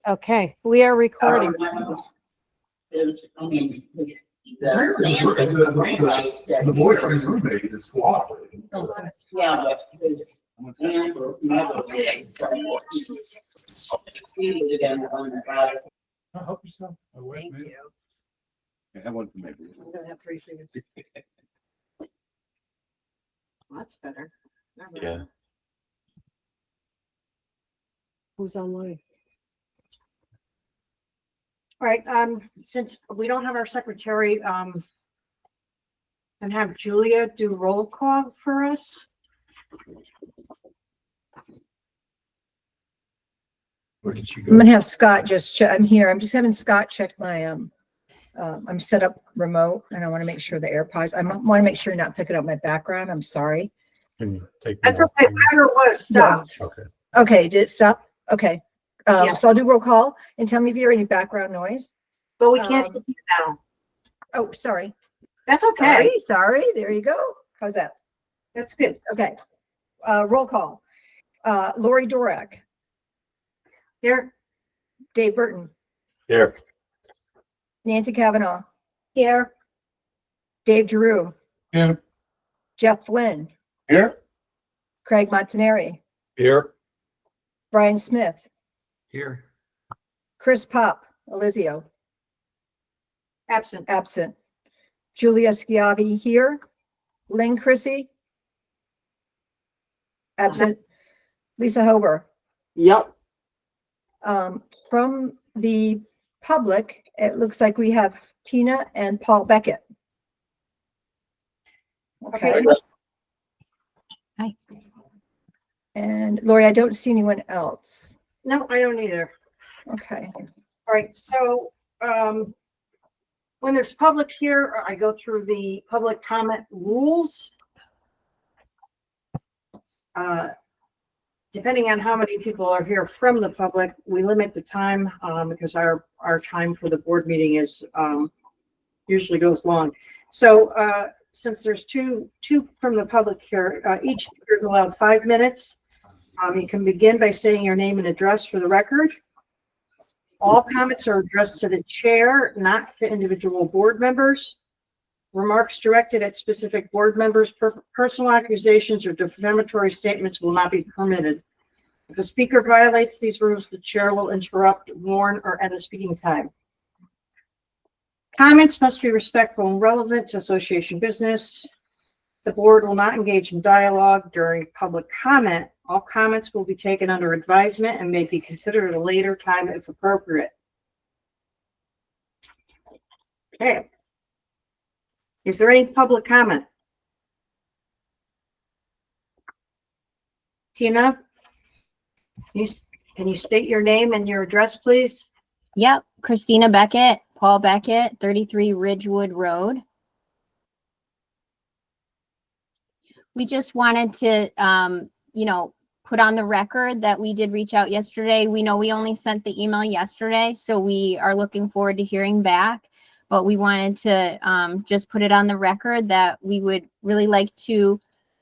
Okay, we are recording. The boyfriend's roommate is cooperating. Yeah, but Help yourself. Thank you. I have one for me. I'm gonna appreciate it. That's better. Yeah. Who's online? All right, since we don't have our secretary, and have Julia do roll call for us. Where did she I'm go? gonna have Scott just check. I'm here. I'm just having Scott check my I'm set up remote and I want to make sure the AirPods. I want to make sure you're not picking up my background. I'm sorry. Can you take? That's okay, whatever it was, stop. Okay. Okay, did it stop? Okay. Yeah. So I'll do roll call and tell me if you hear any background noise. But we can't see you now. Oh, sorry. That's okay. Sorry. There you go. How's that? That's good. Okay. Roll call. Lori Dorak, Here, Dave Burton, Here. Nancy Kavanaugh, here, Dave Giroux, Here. Jeff Flynn, Here. Craig Montanari, Here. Brian Smith, Here. Chris Pop, Elizio, absent. absent. Julia Schiavi here. Lynn Chrissy, absent. Lisa Hober. Yep. From the public, it looks like we have Tina and Paul Beckett. Okay. Hi. And Lori, I don't see anyone else. No, I don't either. Okay. All right, so, when there's public here, I go through the public comment rules. Depending on how many people are here from the public, we limit the time, because our time for the board meeting is, usually goes long. So, since there's two from the public here, each speaker is allowed 5 minutes. You can begin by saying your name and address for the record. All comments are addressed to the chair, not to individual board members. Remarks directed at specific board members, personal accusations or defamatory statements will not be permitted. If a speaker violates these rules, the chair will interrupt, warn, or end the speaking time. Comments must be respectful and relevant to association business. The board will not engage in dialogue during public comment. All comments will be taken under advisement and may be considered at a later time if appropriate. Okay. Is there any public comment? Tina, can you state your name and your address, please? Yep. Christina Beckett, Paul Beckett, 33 Ridgewood Road. We just wanted to, put on the record that we did reach out yesterday. We know we only sent the email yesterday, so we are looking forward to hearing back. But we wanted to just put it on the record that we would really like to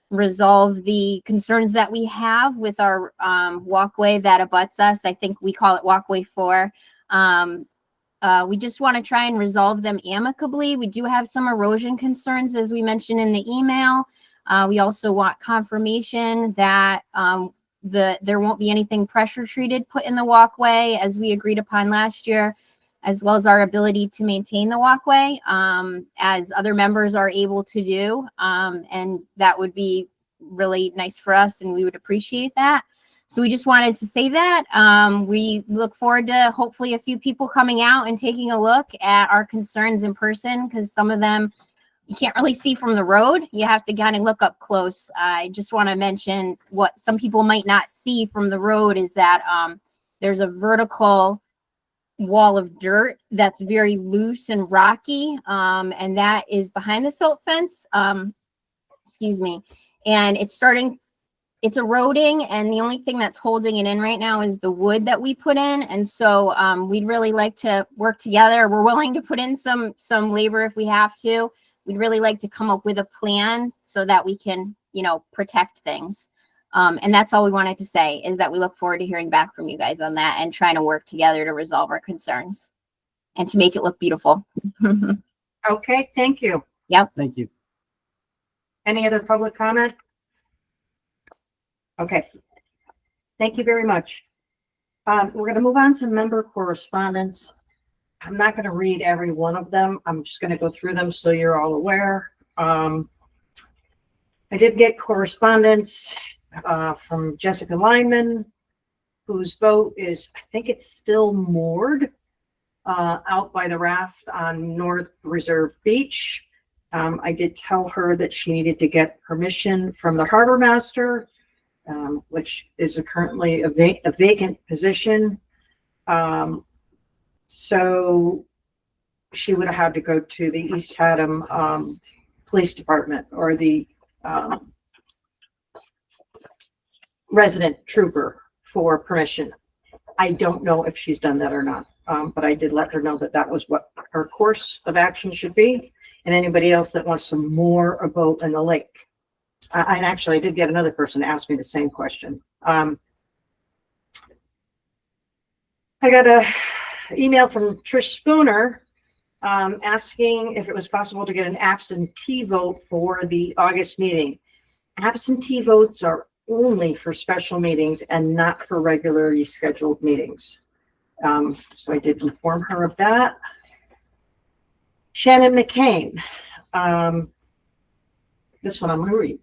resolve the concerns that we have with our walkway that abuts us. I think we call it walkway 4. We just want to try and resolve them amicably. We do have some erosion concerns, as we mentioned in the email. We also want confirmation that there won't be anything pressure treated put in the walkway as we agreed upon last year, as well as our ability to maintain the walkway as other members are able to do. And that would be really nice for us and we would appreciate that. So we just wanted to say that. We look forward to hopefully a few people coming out and taking a look at our concerns in person, because some of them you can't really see from the road. You have to kind of look up close. I just want to mention what some people might not see from the road is that there's a vertical wall of dirt that's very loose and rocky, and that is behind the silt fence. Excuse me. And it's eroding, and the only thing that's holding it in right now is the wood that we put in. And so we'd really like to work together. We're willing to put in some labor if we have to. We'd really like to come up with a plan so that we can, protect things. And that's all we wanted to say, is that we look forward to hearing back from you guys on that and trying to work together to resolve our concerns and to make it look beautiful. Okay, thank you. Thank you. Any other public comment? Okay. Thank you very much. We're going to move on to member correspondence. I'm not going to read every one of them. I'm just going to go through them so you're all aware. I did get correspondence from Jessica Lyman, whose boat is, I think it's still moored out by the raft on North Reserve Beach. I did tell her that she needed to get permission from the harbor master, which is currently a vacant position. So she would have had to go to the East Haddam Police Department or the resident trooper for permission. I don't know if she's done that or not, but I did let her know that that was what her course of action should be. And anybody else that wants to moor a boat in the lake. And actually, I did get another person to ask me the same question. I got a email from Trish Spooner asking if it was possible to get an absentee vote for the August meeting. Absentee votes are only for special meetings and not for regularly scheduled meetings. So I did inform her of that. Shannon McCain. This one I'm going to read.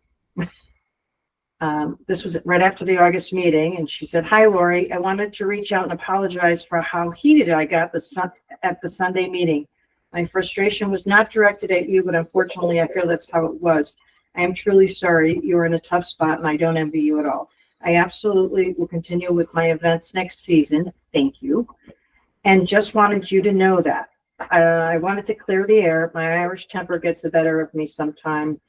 This was right after the August meeting, and she said, "Hi, Lori. I wanted to reach out and apologize for how heated I got at the Sunday meeting. My frustration was not directed at you, but unfortunately, I feel that's how it was. I am truly sorry. You are in a tough spot, and I don't envy you at all. I absolutely will continue with my events next season. Thank you. And just wanted you to know that. I wanted to clear the air. My Irish temper gets the better of me sometime,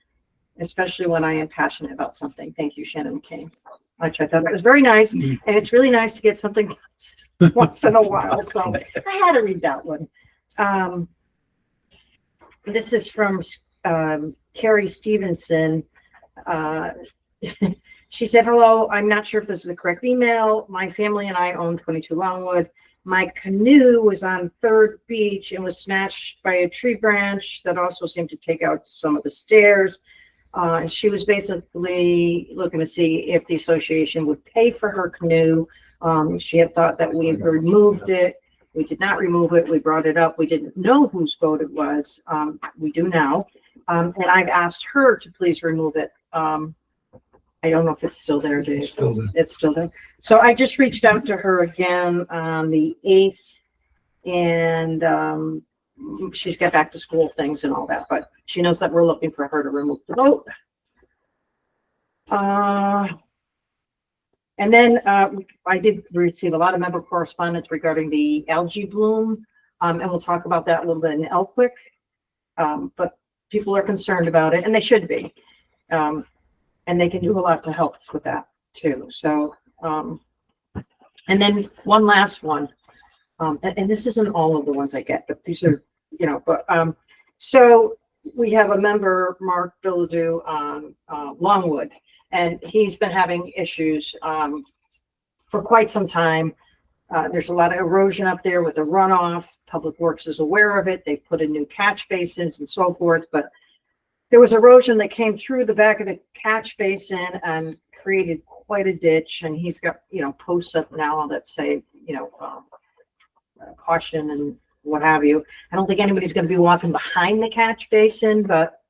especially when I am passionate about something. Thank you, Shannon McCain." Which I thought that was very nice. And it's really nice to get something once in a while. So I had to read that one. This is from Carrie Stevenson. She said, "Hello, I'm not sure if this is the correct email. My family and I own 22 Longwood. My canoe was on Third Beach and was smashed by a tree branch that also seemed to take out some of the stairs. And she was basically looking to see if the association would pay for her canoe. She had thought that we removed it. We did not remove it. We brought it up. We didn't know whose boat it was. We do now. And I've asked her to please remove it. I don't know if it's still there, Dave. It's still there. It's still there. So I just reached out to her again on the 8th, and she's got back to school things and all that, but she knows that we're looking for her to remove the boat. And then I did receive a lot of member correspondence regarding the algae bloom, and we'll talk about that a little bit in Elkwick. But people are concerned about it, and they should be. And they can do a lot to help with that too. So, and then one last one, and this isn't all of the ones I get, but these are, but so we have a member, Mark Bilodeau, on Longwood, and he's been having issues for quite some time. There's a lot of erosion up there with the runoff. Public Works is aware of it. They put in new catch basins and so forth, but there was erosion that came through the back of the catch basin and created quite a ditch. And he's got, posts up now that say, caution and what have you. I don't think anybody's going to be walking behind the catch basin, but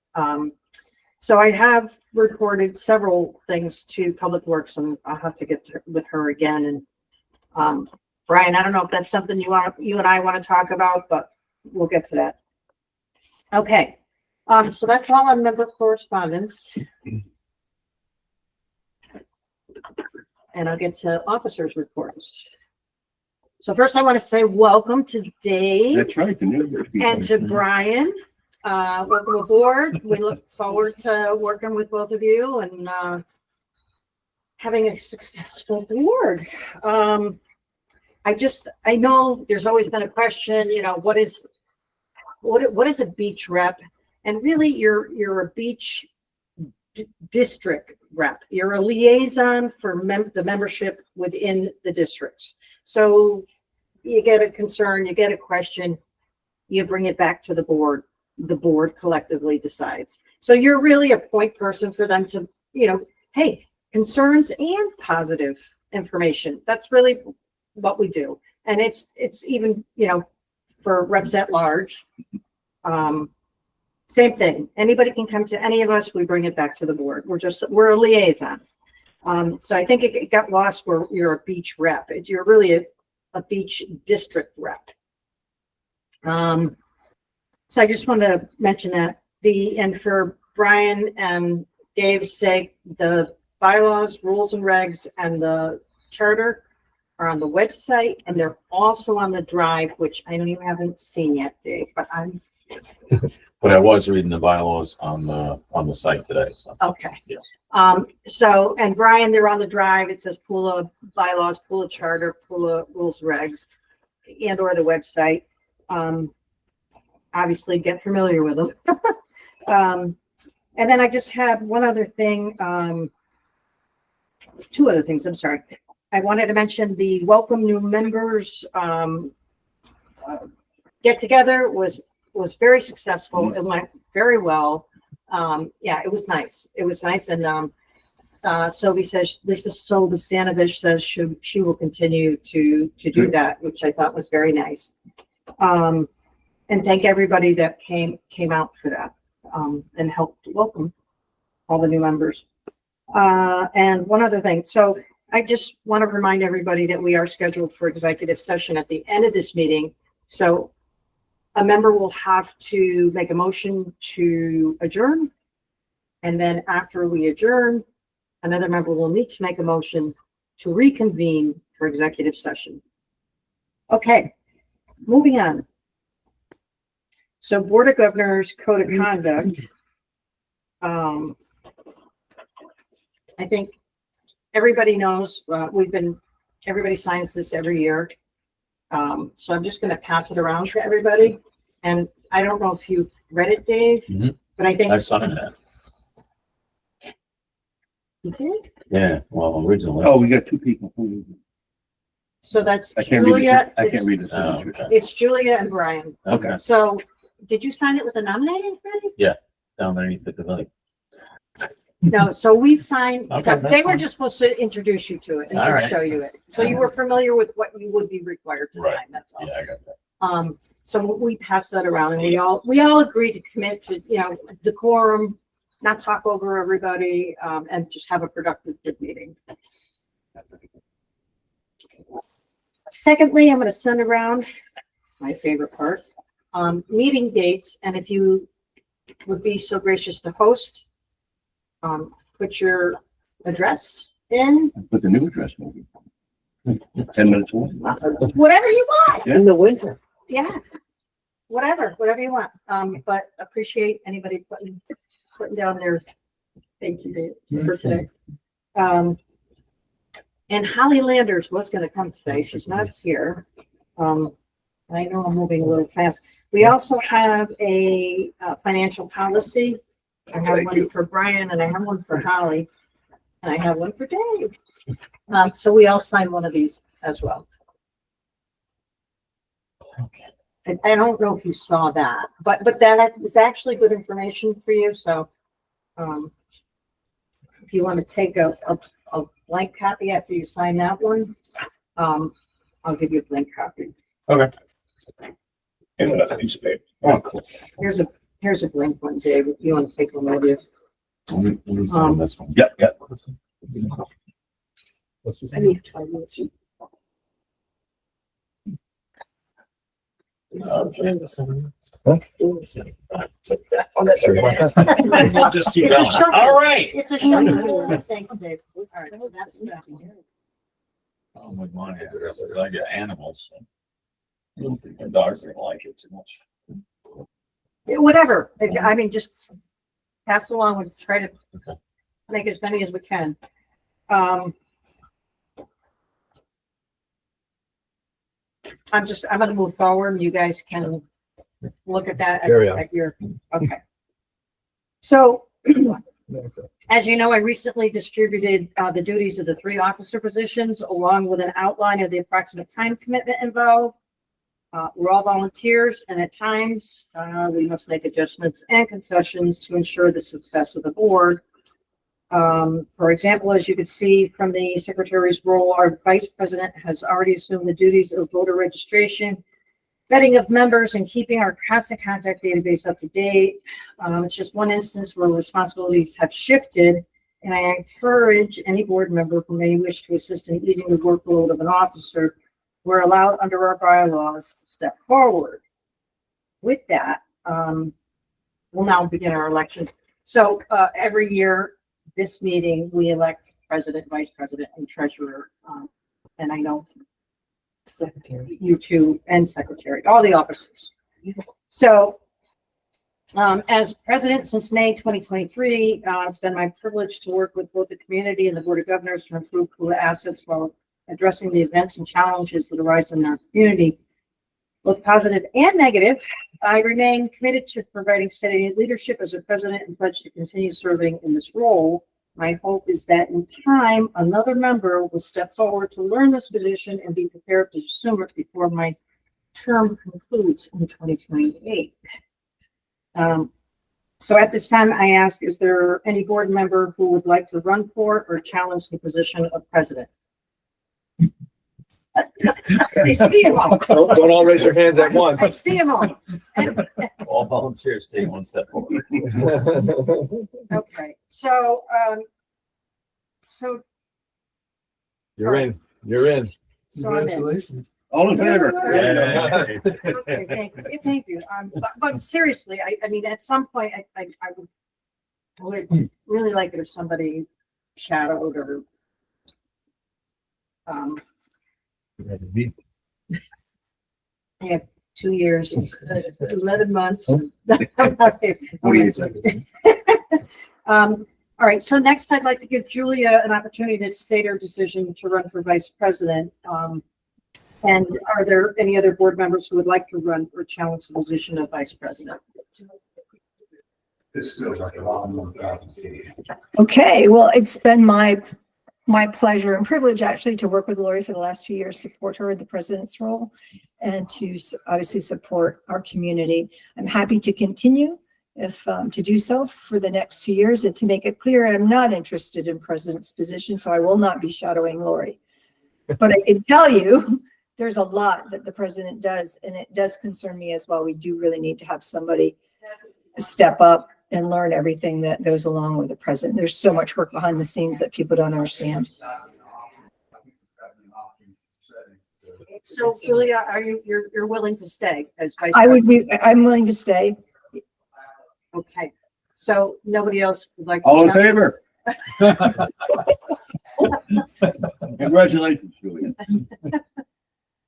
so I have reported several things to Public Works, and I'll have to get with her again. And Brian, I don't know if that's something you and I want to talk about, but we'll get to that. Okay. So that's all on member correspondence. And I'll get to officers' reports. So first I want to say welcome to Dave. That's right. The new And to Brian. Welcome aboard. We look forward to working with both of you and having a successful board. I know there's always been a question, what is a beach rep? And really, you're a beach district rep. You're a liaison for the membership within the districts. So you get a concern, you get a question, you bring it back to the board. The board collectively decides. So you're really a point person for them to, hey, concerns and positive information. That's really what we do. And it's even, for reps at large. Same thing. Anybody can come to any of us. We bring it back to the board. We're a liaison. So I think it got lost where you're a beach rep. You're really a beach district rep. So I just want to mention that and for Brian and Dave's sake, the bylaws, rules and regs, and the charter are on the website, and they're also on the drive, which I know you haven't seen yet, Dave, but But I was reading the bylaws on the site today, so. okay. Yes. So, and Brian, they're on the drive. It says Pula bylaws, Pula charter, Pula rules regs, and or the website. Obviously get familiar with them. And then I just had one other thing, two other things, I'm sorry. I wanted to mention the welcome new members get together was very successful. It went very well. Yeah, it was nice. It was nice. And Sobi says, Lisa Sobi-Stanovich says she will continue to do that, which I thought was very nice. And thank everybody that came out for that and helped welcome all the new members. And one other thing. So I just want to remind everybody that we are scheduled for executive session at the end of this meeting. So a member will have to make a motion to adjourn. And then after we adjourn, another member will need to make a motion to reconvene for executive session. Okay, moving on. So Board of Governors Code of Conduct. I think everybody knows, everybody signs this every year. So I'm just going to pass it around to everybody. And I don't know if you've read it, Dave, but I think. I signed that. You did? Yeah, well, originally. Oh, we got two people. So that's I can't read Julia. this. I can't read this. Oh, okay. It's Julia and Brian. Okay. So did you sign it with a nominating committee? Down underneath the pavilion. No, so we signed, Okay, so that's they were fine. just supposed to introduce you to it and All then right. show you it. So you were familiar with what you would be required to Right. sign, that's all. Yeah, I got that. So we passed that around and we all agreed to commit to, decorum, not talk over everybody, and just have a productive, good meeting. Secondly, I'm going to send around my favorite part, meeting dates. And if you would be so gracious to host, put your address in, Put the new address maybe. 10 minutes away. whatever you want. In the winter. Yeah, whatever you want. But appreciate anybody putting down their, thank you, Dave, for today. And Holly Landers was going to come today. She's not here. I know I'm moving a little fast. We also have a financial policy. I have Thank one you. for Brian and I have one for Holly and I have one for Dave. So we all sign one of these as well. I don't know if you saw that, but that is actually good information for you. So if you want to take a blank copy after you sign that one, I'll give you a blank copy. Okay. And another piece of paper. Oh, cool. Here's a blank one, Dave, if you want to take one with you. Let me sign this one. Yep, yep. What's this? I need to try this. Just keep It's a going. short- All right. It's a short. Thanks, Dave. All right, so that's that one. Oh, with my addresses, I get animals. So. I don't think my dogs are gonna like it too much. Whatever. I mean, just pass along and try to Okay. make as many as we can. I'm going to move forward. You guys can look at that Carry on. at your, okay. So As you know, I recently distributed the duties of the 3 officer positions along with an outline of the approximate time commitment involved. We're all volunteers, and at times we must make adjustments and concessions to ensure the success of the board. For example, as you can see from the secretary's role, our vice president has already assumed the duties of voter registration, vetting of members, and keeping our constant contact database up to date. It's just one instance where responsibilities have shifted, and I encourage any board member who may wish to assist in easing the workload of an officer, we're allowed under our bylaws to step forward. With that, we'll now begin our elections. So every year, this meeting, we elect president, vice president, and treasurer. And I know secretary, you two, and secretary, all the officers. So as president since May 2023, it's been my privilege to work with both the community and the Board of Governors to improve pool assets while addressing the events and challenges that arise in our community, both positive and negative. I remain committed to providing steady leadership as a president and pledge to continue serving in this role. My hope is that in time, another member will step forward to learn this position and be prepared to assume it before my term concludes in 2028. So at this time, I ask, is there any board member who would like to run for or challenge the position of president? I see them all. Don't all raise your hands at once. I see them all. And- All volunteers take one step forward. Okay, so, You're in. You're in. so I'm in. Congratulations. All in favor? Yay. Okay, thank you. But seriously, I mean, at some point, I would really like it if somebody shadowed or, I have 2 years, 11 months. All right, so next I'd like to give Julia an opportunity to state her decision to run for vice president. And are there any other board members who would like to run or challenge the position of vice president? It's still like a long. Okay, well, it's been my pleasure and privilege actually to work with Lori for the last few years, support her in the president's role, and to obviously support our community. I'm happy to continue to do so for the next 2 years, and to make it clear, I'm not interested in president's position, so I will not be shadowing Lori. But I can tell you, there's a lot that the president does, and it does concern me as well. We do really need to have somebody step up and learn everything that goes along with the president. There's so much work behind the scenes that people don't understand. So Julia, are you're willing to stay as vice I'm willing to stay. Okay, so nobody else would like to? All in challenge? favor? Congratulations, Julia.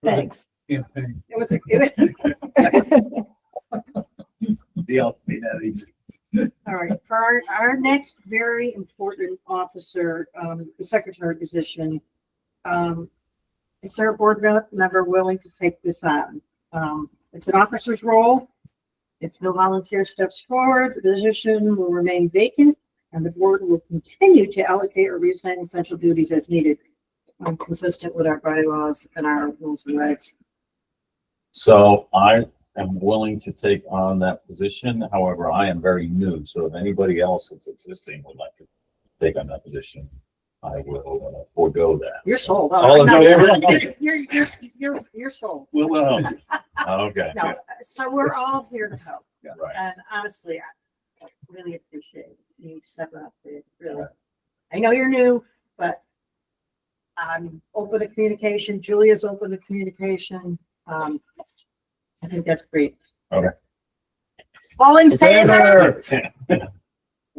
Thanks. It was a, all right, for our next very important officer, the secretary position, is there a board member willing to take this on? It's an officer's role. If no volunteer steps forward, the position will remain vacant, and the board will continue to allocate or reassign essential duties as needed, consistent with our bylaws and our rules and regs. So I am willing to take on that position. However, I am very new. So if anybody else that's existing would like to take on that position, I will forego that. You're sold. All in No, favor? You're sold. We'll help you. Okay. No, so we're all here to help. Right. And honestly, I really appreciate you stepping up there, really. I know you're new, but I'm open to communication. Julia's open to communication. I think that's great. Okay. All in favor?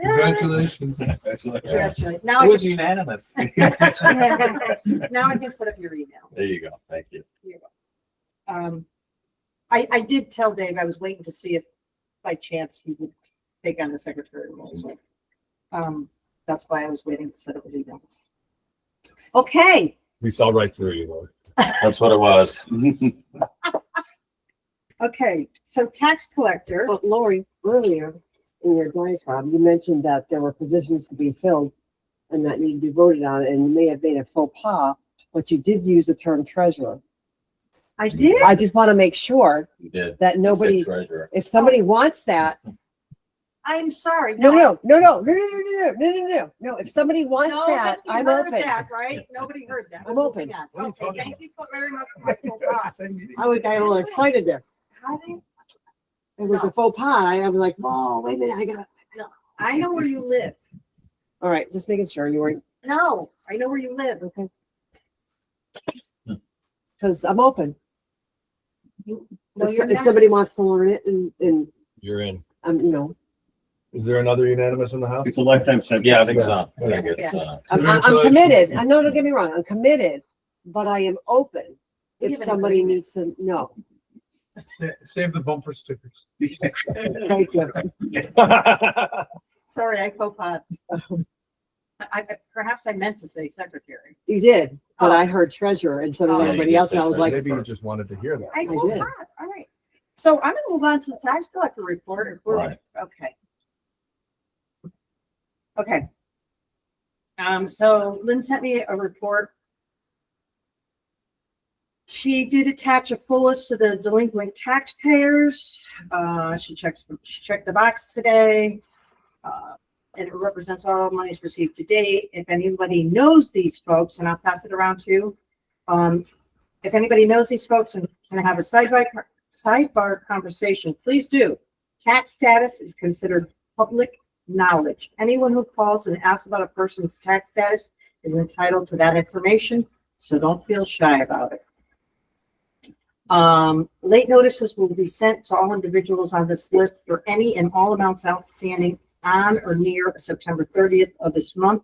Congratulations. Congratulations. Now It I was can, unanimous. now I can set up your email. There you go. Thank you. I did tell Dave I was waiting to see if by chance he would take on the secretary role. So that's why I was waiting to set up his email. Okay. We saw right through you, Lord. That's what it was. Okay. So tax collector, but Lori, earlier, in your diatribe, you mentioned that there were positions to be filled and that need to be voted on, and you may have made a faux pas, but you did use the term treasurer. I did? I just want to make sure You did. that You nobody, said treasurer. if somebody wants that, I'm sorry. no. If somebody wants that, Nobody I'm heard open. that, right? Nobody heard that. I'm open. Yeah, What are you okay, talking thank about? you very much for my faux pas. I got a little excited there. How did- It was a faux pas. I was like, whoa, wait a minute, I know where you live. all right, just making sure you weren't, No, I know where you live. okay. Because I'm open. No, If you're not. somebody wants to learn it and, You're in. you know, Is there another unanimous in the house? It's a lifetime sentence. Yeah, I think so. I think Yes. it's, I'm Congratulations. committed. I know, don't get me wrong, I'm committed, but I am open We if have an somebody agreement. needs to know. Save the bumper stickers. Thank you. Sorry, I faux pas. Perhaps I meant to say secretary. You did, but Oh. I heard treasurer and so did Oh. everybody Yeah, you else, and I did was say like, Maybe you just wanted to hear that. I I faux did. pas. All right. So I'm gonna move on to the tax collector report. If we're- Right. Okay. Okay. So Lynn sent me a report. She did attach a full list of the delinquent taxpayers. She checked the box today. And it represents all monies received to date. If anybody knows these folks, and I'll pass it around to you. If anybody knows these folks and can have a sidebar conversation, please do. Tax status is considered public knowledge. Anyone who calls and asks about a person's tax status is entitled to that information, so don't feel shy about it. Late notices will be sent to all individuals on this list for any and all amounts outstanding on or near September 30th of this month.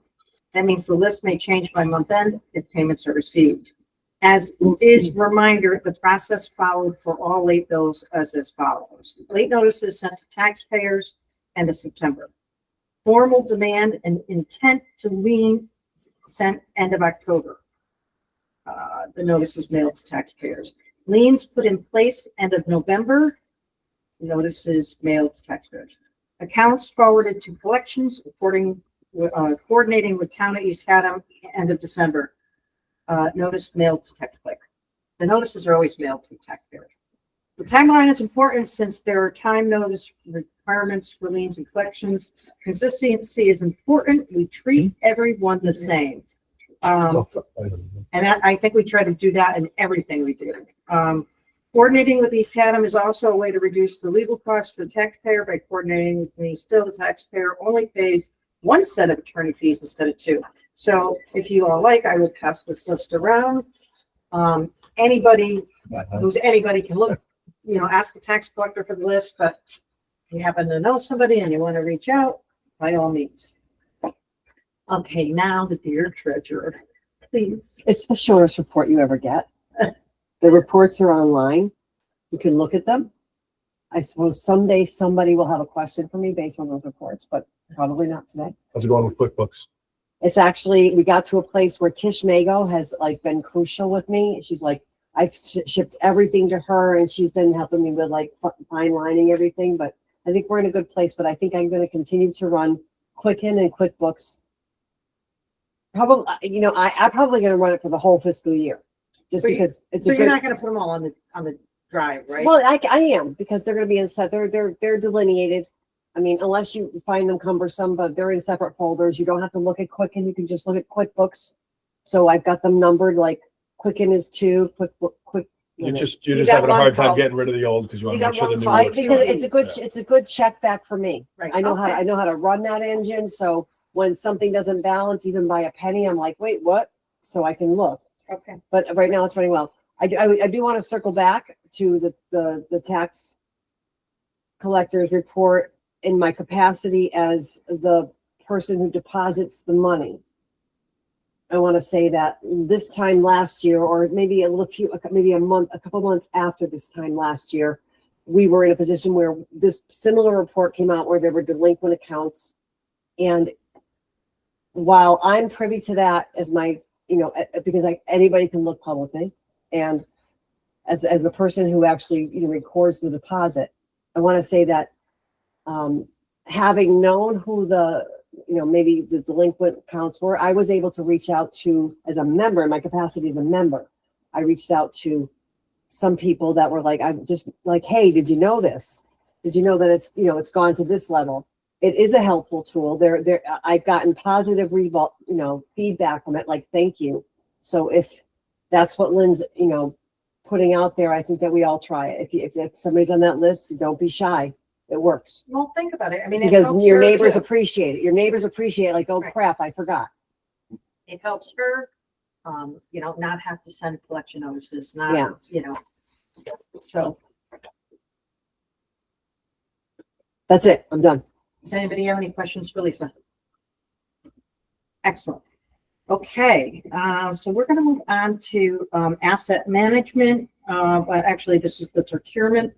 That means the list may change by month end if payments are received. As is reminder, the process followed for all late bills as follows. Late notices sent to taxpayers end of September. Formal demand and intent to lien sent end of October. The notice is mailed to taxpayers. Liens put in place end of November. Notices mailed to taxpayers. Accounts forwarded to collections, coordinating with town of East Haddam end of December. Notice mailed to taxpayer. The notices are always mailed to taxpayers. The timeline is important since there are time notice requirements for liens and collections. Consistency is important. We treat everyone the same. And I think we try to do that in everything we do. Coordinating with East Haddam is also a way to reduce the legal costs for the taxpayer by coordinating with me. Still, the taxpayer only pays one set of attorney fees instead of two. So if you all like, I will pass this list around. Anybody can look, ask the tax collector for the list, but if you happen to know somebody and you want to reach out, by all means. Okay, now the dear treasurer, please. it's the shortest report you ever get. The reports are online. You can look at them. I suppose someday somebody will have a question for me based on those reports, but probably not today. How's it going with QuickBooks? It's actually, we got to a place where Tish Mago has been crucial with me. She's like, I've shipped everything to her and she's been helping me with fine lining everything, but I think we're in a good place, but I think I'm going to continue to run Quicken and QuickBooks. Probably, I'm probably going to run it for the whole fiscal year. Just So because it's So a you're good, not gonna put them all on the drive, right? well, I am, because they're going to be in set, they're delineated. I mean, unless you find them cumbersome, but they're in separate folders. You don't have to look at Quicken. You can just look at QuickBooks. So I've got them numbered, like Quicken is 2, You're You just You got having a one hard time call. getting rid of the old because you want You to make got sure the one new call. looks because good. it's a good check back for me. Right, I know okay. I know how to run that engine. So when something doesn't balance even by a penny, I'm like, wait, what? So I can look. Okay. But right now it's running well. I do want to circle back to the tax collector's report in my capacity as the person who deposits the money. I want to say that this time last year, or maybe a couple months after this time last year, we were in a position where this similar report came out where there were delinquent accounts. And while I'm privy to that as my, because anybody can look publicly, and as a person who actually records the deposit, I want to say that having known who the, maybe the delinquent accounts were, I was able to reach out to, as a member, in my capacity as a member, I reached out to some people that were like, I'm just like, hey, did you know this? Did you know that it's, it's gone to this level? It is a helpful tool. I've gotten positive feedback from it, like, thank you. So if that's what Lynn's, putting out there, I think that we all try it. If somebody's on that list, don't be shy. It works. Well, think about it. I mean, it Because helps your her neighbors too. appreciate it. Your neighbors appreciate it, like, oh Right. crap, I forgot. It helps her, not have to send collection notices, Yeah. So That's it. I'm done. does anybody have any questions for Lisa? Excellent. Okay, so we're gonna move on to, asset management. But actually, this is the procurement.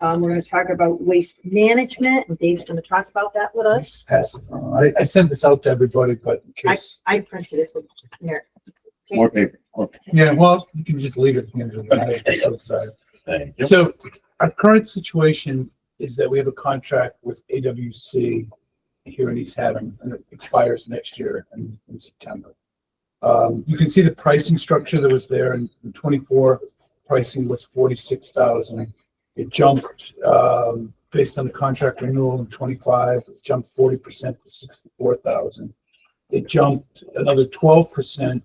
We're gonna talk about waste management, and Dave's gonna talk about that with us. Pass it on. I sent this out to everybody, but in case, I printed it here. More paper. yeah, well, you can just leave it. So Thank you. So our current situation is that we have a contract with AWC here in East Haddam, and it expires next year in September. You can see the pricing structure that was there in 24. Pricing was 46,000. It jumped based on the contract renewal in 25. It jumped 40% to 64,000. It jumped another 12%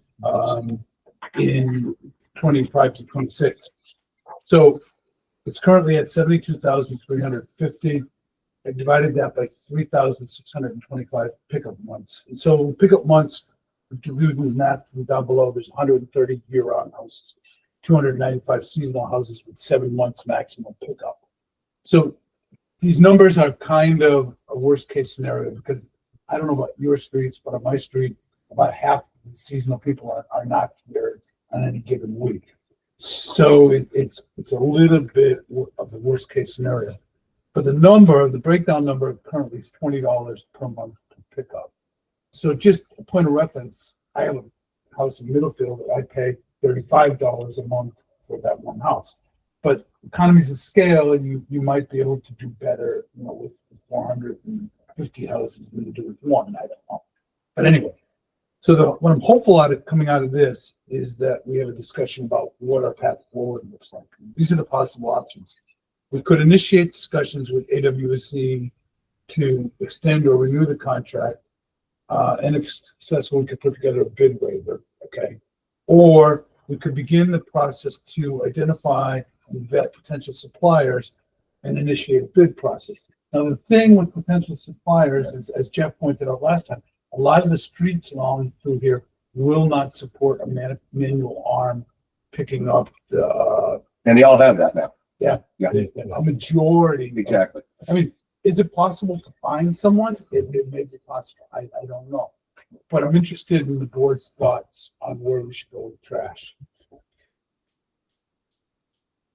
in 25 to 26. So it's currently at 72,350. I divided that by 3,625 pickup months. And so pickup months, if you do the math from down below, there's 130 year-round houses, 295 seasonal houses with 7 months maximum pickup. So these numbers are kind of a worst case scenario because I don't know about your streets, but on my street, about half the seasonal people are not here on any given week. So it's a little bit of the worst case scenario. But the breakdown number currently is $20 per month to pick up. So just a point of reference, I have a house in Middlefield that I pay $35 a month for that one house. But economies of scale, and you might be able to do better, with 450 houses than you do with one. I don't know. But anyway, so what I'm hopeful coming out of this is that we have a discussion about what our path forward looks like. These are the possible options. We could initiate discussions with AWSC to extend or renew the contract. And if successful, we could put together a bid waiver, okay? Or we could begin the process to identify and vet potential suppliers and initiate a bid process. Now, the thing with potential suppliers is, as Jeff pointed out last time, a lot of the streets along through here will not support a manual arm picking up the, And they all have that now. yeah, Yeah. a majority. Exactly. I mean, is it possible to find someone? It may be possible. I don't know. But I'm interested in the board's thoughts on where we should go with trash.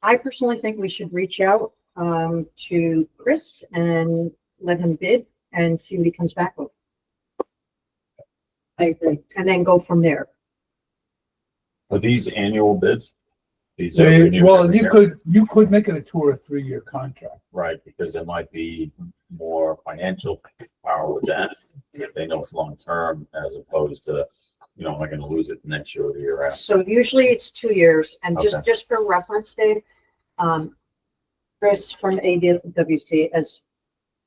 I personally think we should reach out, to Chris and let him bid and see what he comes back with. I agree. And then go from there. Are these annual bids? These are So, renewed well, every you could make it a 2 or 3 year contract. Right, because there might be more financial power with that. If they know it's long-term as opposed to, am I gonna lose it next year or the year after? So usually it's 2 years, and Okay. just for reference, Dave, Chris from AWC, as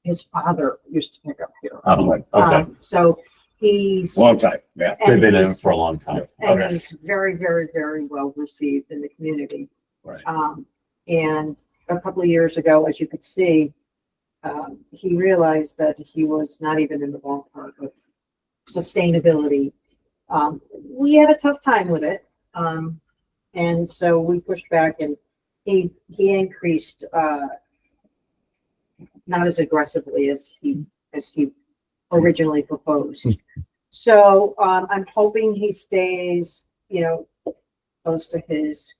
his father used to pick up here. Oh, okay, So he's, Long time. Yeah. and they've been in he's, for a long time. and Okay, he's very, very, very well received in the community. right. And a couple of years ago, as you could see, he realized that he was not even in the ballpark of sustainability. We had a tough time with it. And so we pushed back, and he increased, not as aggressively as he originally proposed. So, I'm hoping he stays, close to his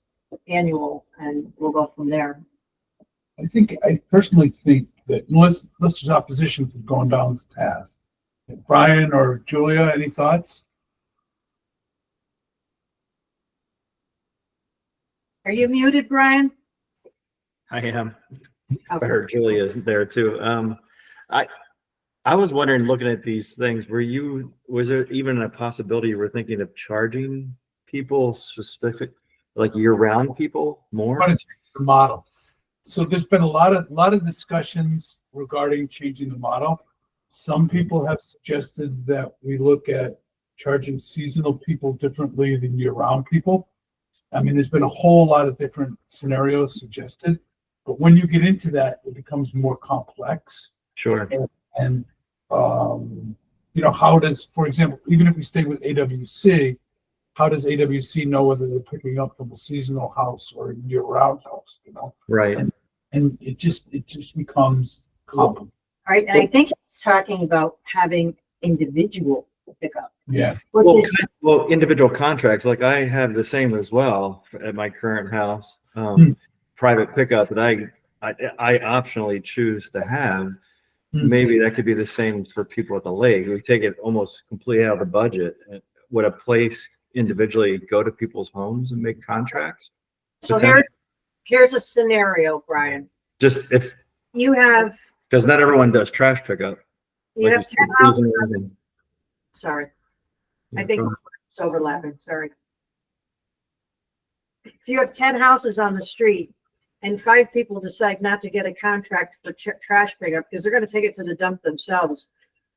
annual, and we'll go from there. I personally think that unless there's opposition from going down this path. Brian or Julia, any thoughts? Are you muted, Brian? I am. I Okay. heard Julia is there too. I was wondering, looking at these things, was there even a possibility you were thinking of charging people specific, like year-round people more? Trying to change the model. So there's been a lot of discussions regarding changing the model. Some people have suggested that we look at charging seasonal people differently than year-round people. I mean, there's been a whole lot of different scenarios suggested, but when you get into that, it becomes more complex. Sure. And how does, for example, even if we stay with AWC, how does AWC know whether they're picking up from a seasonal house or a year-round house? Right. And it just becomes complicated. Right, and I think he's talking about having individual pickup. Yeah. Which is- Well, individual contracts, like I have the same as well at my current house. Private pickup that I optionally choose to have. Maybe that could be the same for people at the lake. We take it almost completely out of the budget. Would a place individually go to people's homes and make contracts? So here's a scenario, Brian. Just if, You have, because not everyone does trash pickup. you Like have said, 10 houses. seasonal and- Sorry, I Yeah, think go ahead. it's overlapping, sorry. If you have 10 houses on the street and 5 people decide not to get a contract for trash pickup because they're going to take it to the dump themselves,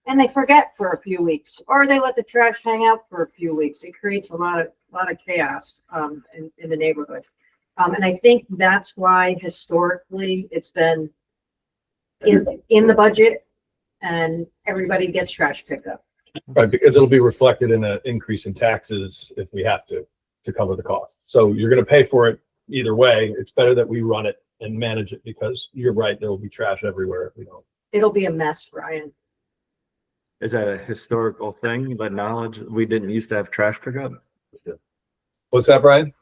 and they forget for a few weeks, or they let the trash hang out for a few weeks, it creates a lot of chaos in the neighborhood. And I think that's why historically it's been in the budget and everybody gets trash pickup. Right, because it'll be reflected in an increase in taxes if we have to cover the cost. So you're gonna pay for it either way. It's better that we run it and manage it, because you're right, there will be trash everywhere if we don't. It'll be a mess, Brian. Is that a historical thing? That knowledge, we didn't used to have trash pickup? What's that, Brian?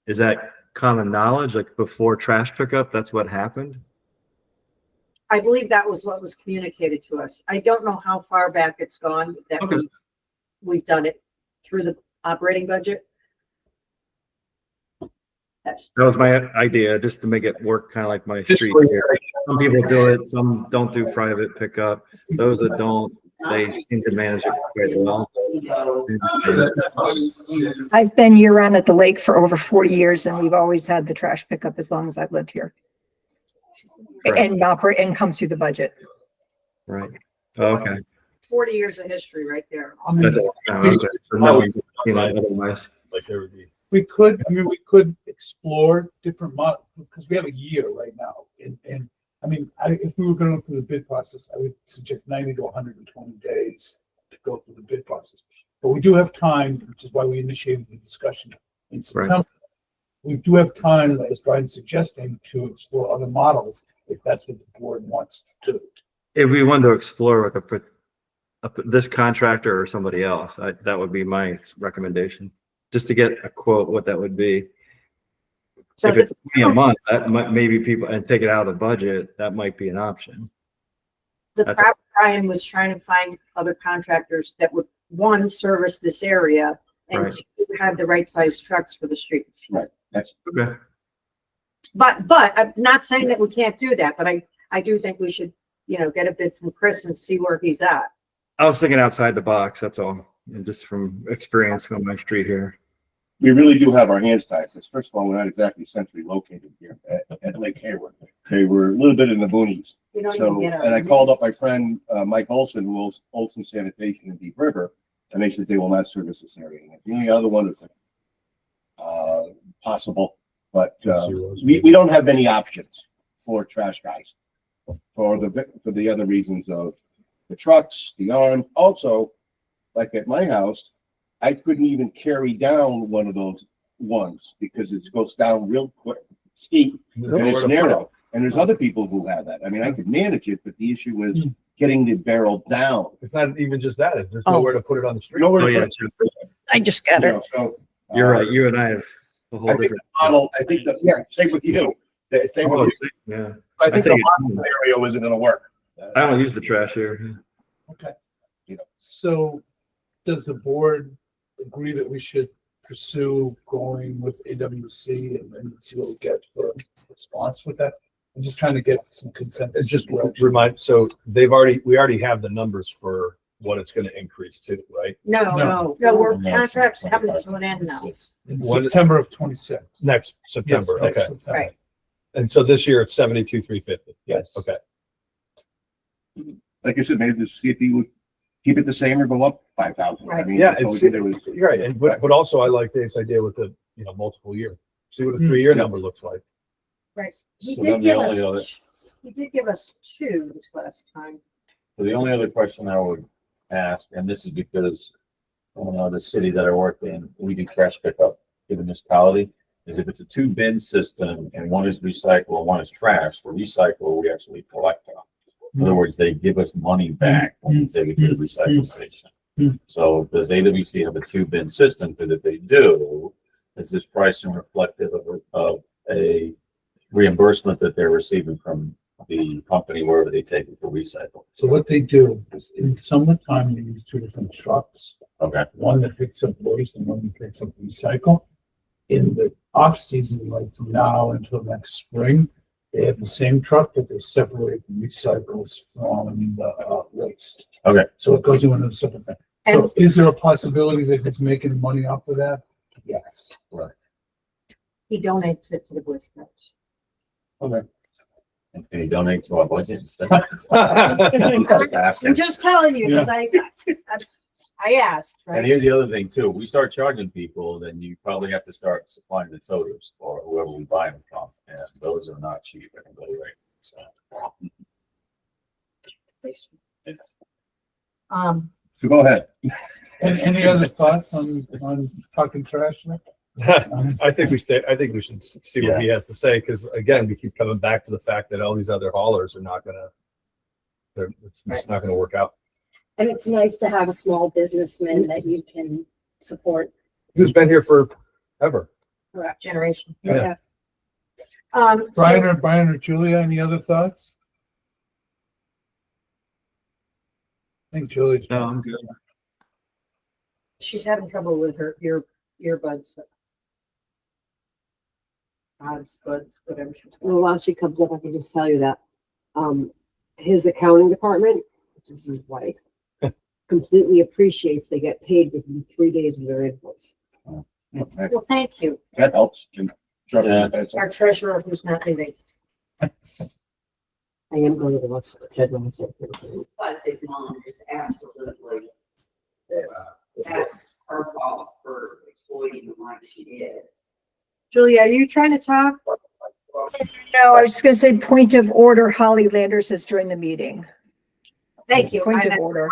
Is that common knowledge? Like before trash pickup, that's what happened? I believe that was what was communicated to us. I don't know how far back it's gone that Okay. we've done it through the operating budget. That's, That was my idea, just to make it work kind of like my Just street for- here. Some people do it, some don't do private pickup. Those that don't, they seem to manage it quite well. I've been year-round at the lake for over 40 years, and we've always had the trash pickup as long as I've lived here. Right. And operate and come through the budget. Right. Okay. 40 years of history right there. That's all. Okay. So no one's, otherwise. Like there would be. We could explore different models, because we have a year right now. And I mean, if we were going through the bid process, I would suggest 90 to 120 days to go through the bid process. But we do have time, which is why we initiated the discussion in September. We do have time, as Brian's suggesting, to explore other models if that's what the board wants to do. If we wanted to explore with this contractor or somebody else, that would be my recommendation, just to get a quote what that would be. So If it's only a month, that might, maybe people, and take it out of the budget, that might be an option. the that's- Brian was trying to find other contractors that would, one, service this area, and Right. two, have the right size trucks for the streets. Right. Okay. But I'm not saying that we can't do that, but I do think we should, get a bid from Chris and see where he's at. I was thinking outside the box, that's all, and just from experience on my street here. We really do have our hands tied, because first of all, we're not exactly centrally located here at Lake Hayward. They were a little bit in the boonies. We don't So, even get a. and I called up my friend, Mike Olson, who owns Olson Sanitation in Deep River, and they said they will not service this area. And the only other one is possible, but we don't have many options for trash guys for the other reasons of the trucks, the arms. Also, like at my house, I couldn't even carry down one of those ones because it goes down real quick, steep, and it's narrow. And there's other people who have that. I mean, I could manage it, but the issue is getting the barrel down. It's not even just that. There's nowhere to put it on the street. Nowhere Oh, to yeah, put it, I just got you it. know, so, you're right, you and I have a whole I think different. the model, same with you. Same Oh, with you. yeah, I think the think it's- model scenario isn't gonna work. I don't use the trash here. Okay. You know. So does the board agree that we should pursue going with AWC and see what we get for a response with that? I'm just trying to get some consensus. It's just direction. remind, so we already have the numbers for what it's gonna increase to, right? No, we're contracts coming to an end now. In When- September of 26. Next September, Yes, next okay. September. Right. And so this year it's 72,350. Yes. Okay. Like I said, maybe just see if he would keep it the same or go up 5,000. I Right. mean, Yeah, that's all we it's, can do is- you're right. And, but also I like Dave's idea with the, multiple year. See what a 3-year Yeah. number looks like. Right. He So did then the give only other- us, he did give us 2 this last time. So the only other question I would ask, and this is because, the city that I work in, we do trash pickup in the municipality, is if it's a 2 bin system and one is recycle and one is trash, the recycle we actually collect on. In other words, they give us money back when we take it to the recycle station. So does AWC have a 2 bin system? Because if they do, is this pricing reflective of a reimbursement that they're receiving from the company wherever they take it for recycle? So what they do is in summertime, they use 2 different trucks. Okay, One that picks up waste and one that picks up recycle. In the off season, like from now until next spring, they have the same truck, but they separate the recycles from the waste. Okay. So it goes in a separate thing. So is there a possibility that he's making money off of that? Yes. He donates it to the Boy Scouts. and can you donate to our budget instead? I'm Asking. just telling you, because I asked, And right? here's the other thing too, we start charging people, then you probably have to start supplying the toters or whoever we buy them from, and those are not cheap, I can tell you right. So, So go ahead. And any other thoughts on talking trash? I think we should see what he has to say, because again, we keep coming back to the fact that all these other haulers are not gonna, it's not gonna work out. And it's nice to have a small businessman that you can support. Who's been here forever. Generation. Yeah. Brian or Julia, any other thoughts? I think Julia's. No, I'm good. She's having trouble with her earbuds. Buds, whatever she's Well, while she comes up, I can just tell you that, his accounting department, which is his wife, completely appreciates they get paid within 3 days of their invoice. Well, thank you, That helps. Yeah. our treasurer who's not leaving. I am going to the website, Ted Wilson. His mom is absolutely, that's her fault for exploiting him like she did. Julia, are you trying to talk? No, I was just gonna say point of order. Holly Landers has joined the meeting. Thank you. Point I- of order.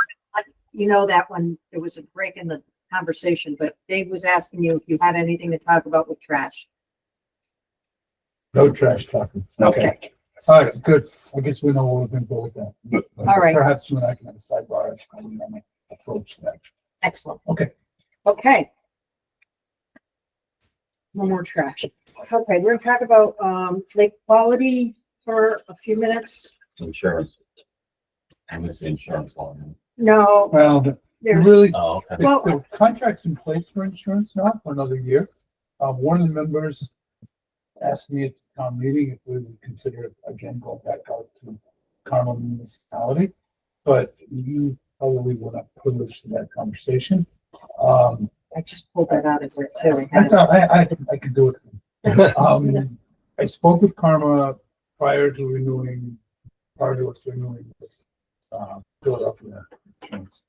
You know that when there was a break in the conversation, but Dave was asking you if you had anything to talk about with trash. No trash talking. Okay. All right, good. I guess we know where we're going to go with that. All right. Perhaps you and I can have a sidebar as to how we want to approach that. Excellent. Okay. Okay. No more trash. Okay, we're gonna talk about lake quality for a few minutes. insurance. And it's the insurance line. No, Well, there's, really, Oh, okay. Well- the contract's in place for insurance now for another year. One of the members asked me at the town meeting if we would consider again going back out to Carmel municipality, but you probably were not privileged to that conversation. I just pulled that out of there too. That's all, I can do it. I spoke with Karma prior to us renewing Philadelphia insurance.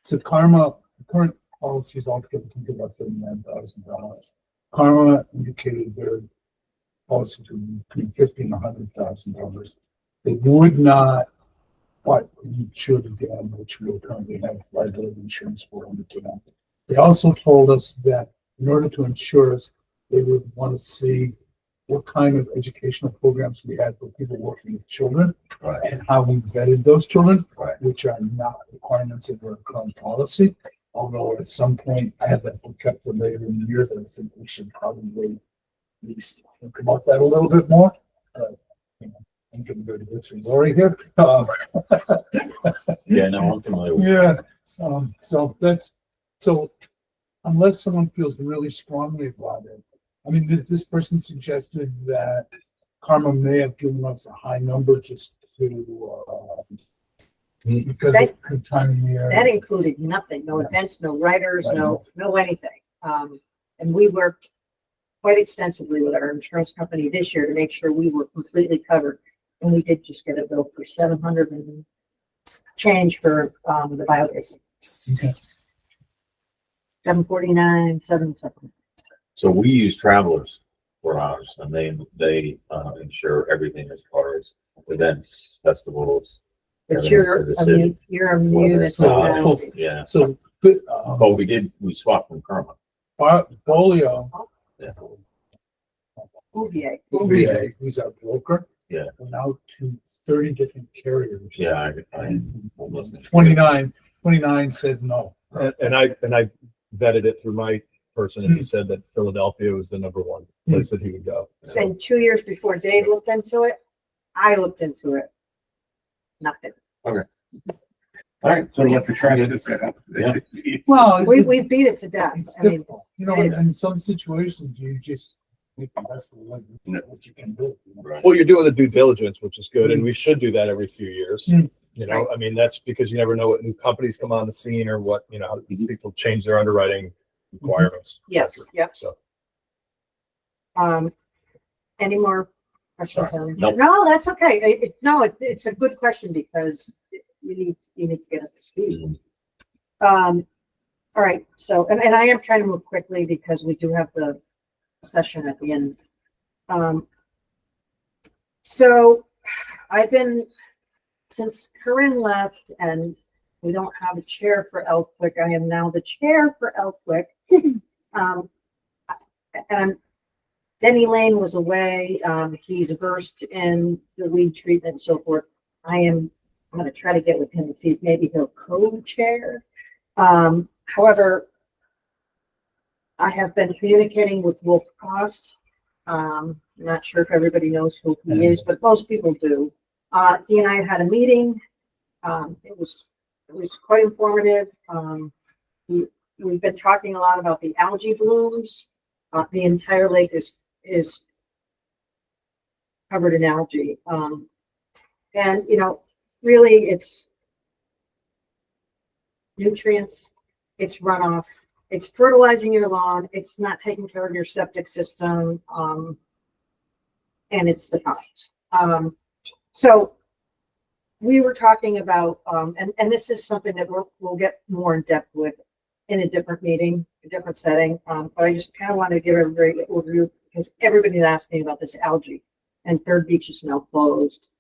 So Karma, the current policies altogether can be about $39,000. Karma indicated their policy to be between $50,000 and $100,000. They would not, but insure the dam, which we currently have liability insurance for on the dam. They also told us that in order to insure us, they would want to see what kind of educational programs we had for people working with children Right. and how we vetted those children, Right. which are not requirements of our current policy. Although at some point, I have that book kept for later in the year that I think we should probably at least think about that a little bit more. I'm getting very good to Lori here. Yeah, no, I'm familiar with Yeah, so unless someone feels really strongly about it, I mean, this person suggested that Karma may have given us a high number just to, because That- of the time of year. That included nothing, no events, no writers, no anything. And we worked quite extensively with our insurance company this year to make sure we were completely covered. And we did just get a bill for 700 and change for, the biodiesel. Okay. 749, 77. So we use Travelers for ours, and they insure everything as far as events, festivals. But everything you're, for the city. you're a Whether it's, municipality. Yeah, So, but, but we swapped from Karma. Bolio, Yeah. Bouvier. OVA, who's our broker. Yeah. Went out to 30 different carriers. Yeah, I And was listening. 29 said no. And I vetted it through my person, and he said that Philadelphia was the number one place that he would go. So And 2 years before Dave looked into it, I looked into it. Nothing. All right, so let the trash. Yeah. Well, We beat it to death. it's I mean, difficult. You know, it in is. some situations, you just make the best of what you can do. You know? Right. well, you're doing the due diligence, which is good, and we should do that every few years. Mm. You know, I mean, that's because you never know what new companies come on the scene or what, you know, people change their underwriting requirements. Yes, yep. So Any more questions? Sorry. on it? Nope. No, that's okay. It's a good question because you need to get up to speed. Mhm. All right, so, and I am trying to move quickly because we do have the session at the end. So I've been, since Corinne left and we don't have a chair for Elkwick, I am now the chair for Elkwick. And Denny Lane was away. He's versed in the weed treatment and so forth. I'm going to try to get with him and see if maybe he'll co-chair. However, I have been communicating with Wolf Cost. Not sure if everybody knows who he is, but most people do. He and I had a meeting. It was quite informative. We've been talking a lot about the algae blooms. The entire lake is covered in algae. And really it's nutrients, it's runoff, it's fertilizing your lawn, it's not taking care of your septic system, and it's the times. So we were talking about, and this is something that we'll get more in depth with in a different meeting, a different setting. But I just kind of want to give everybody an overview because everybody's asking about this algae, and Third Beach is now closed.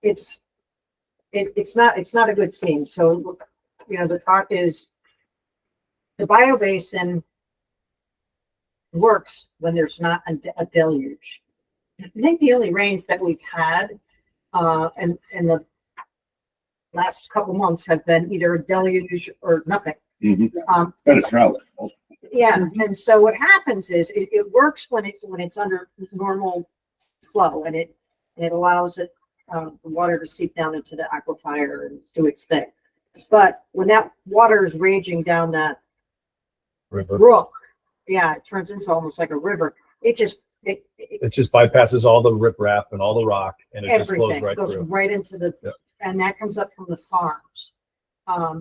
It's not a good scene. So, the talk is the biobasin works when there's not a deluge. I think the only rains that we've had, in the last couple months have been either a deluge or nothing. And it's drought. Yeah, and so what happens is it works when it's under normal flow and it allows it the water to seep down into the aquifer and do its thing. But when that water is raging down that brook, yeah, it turns into almost like a river. It just bypasses all the riprap and all the rock, and it just flows everything right goes through. right into the, Yep. and that comes up from the farms,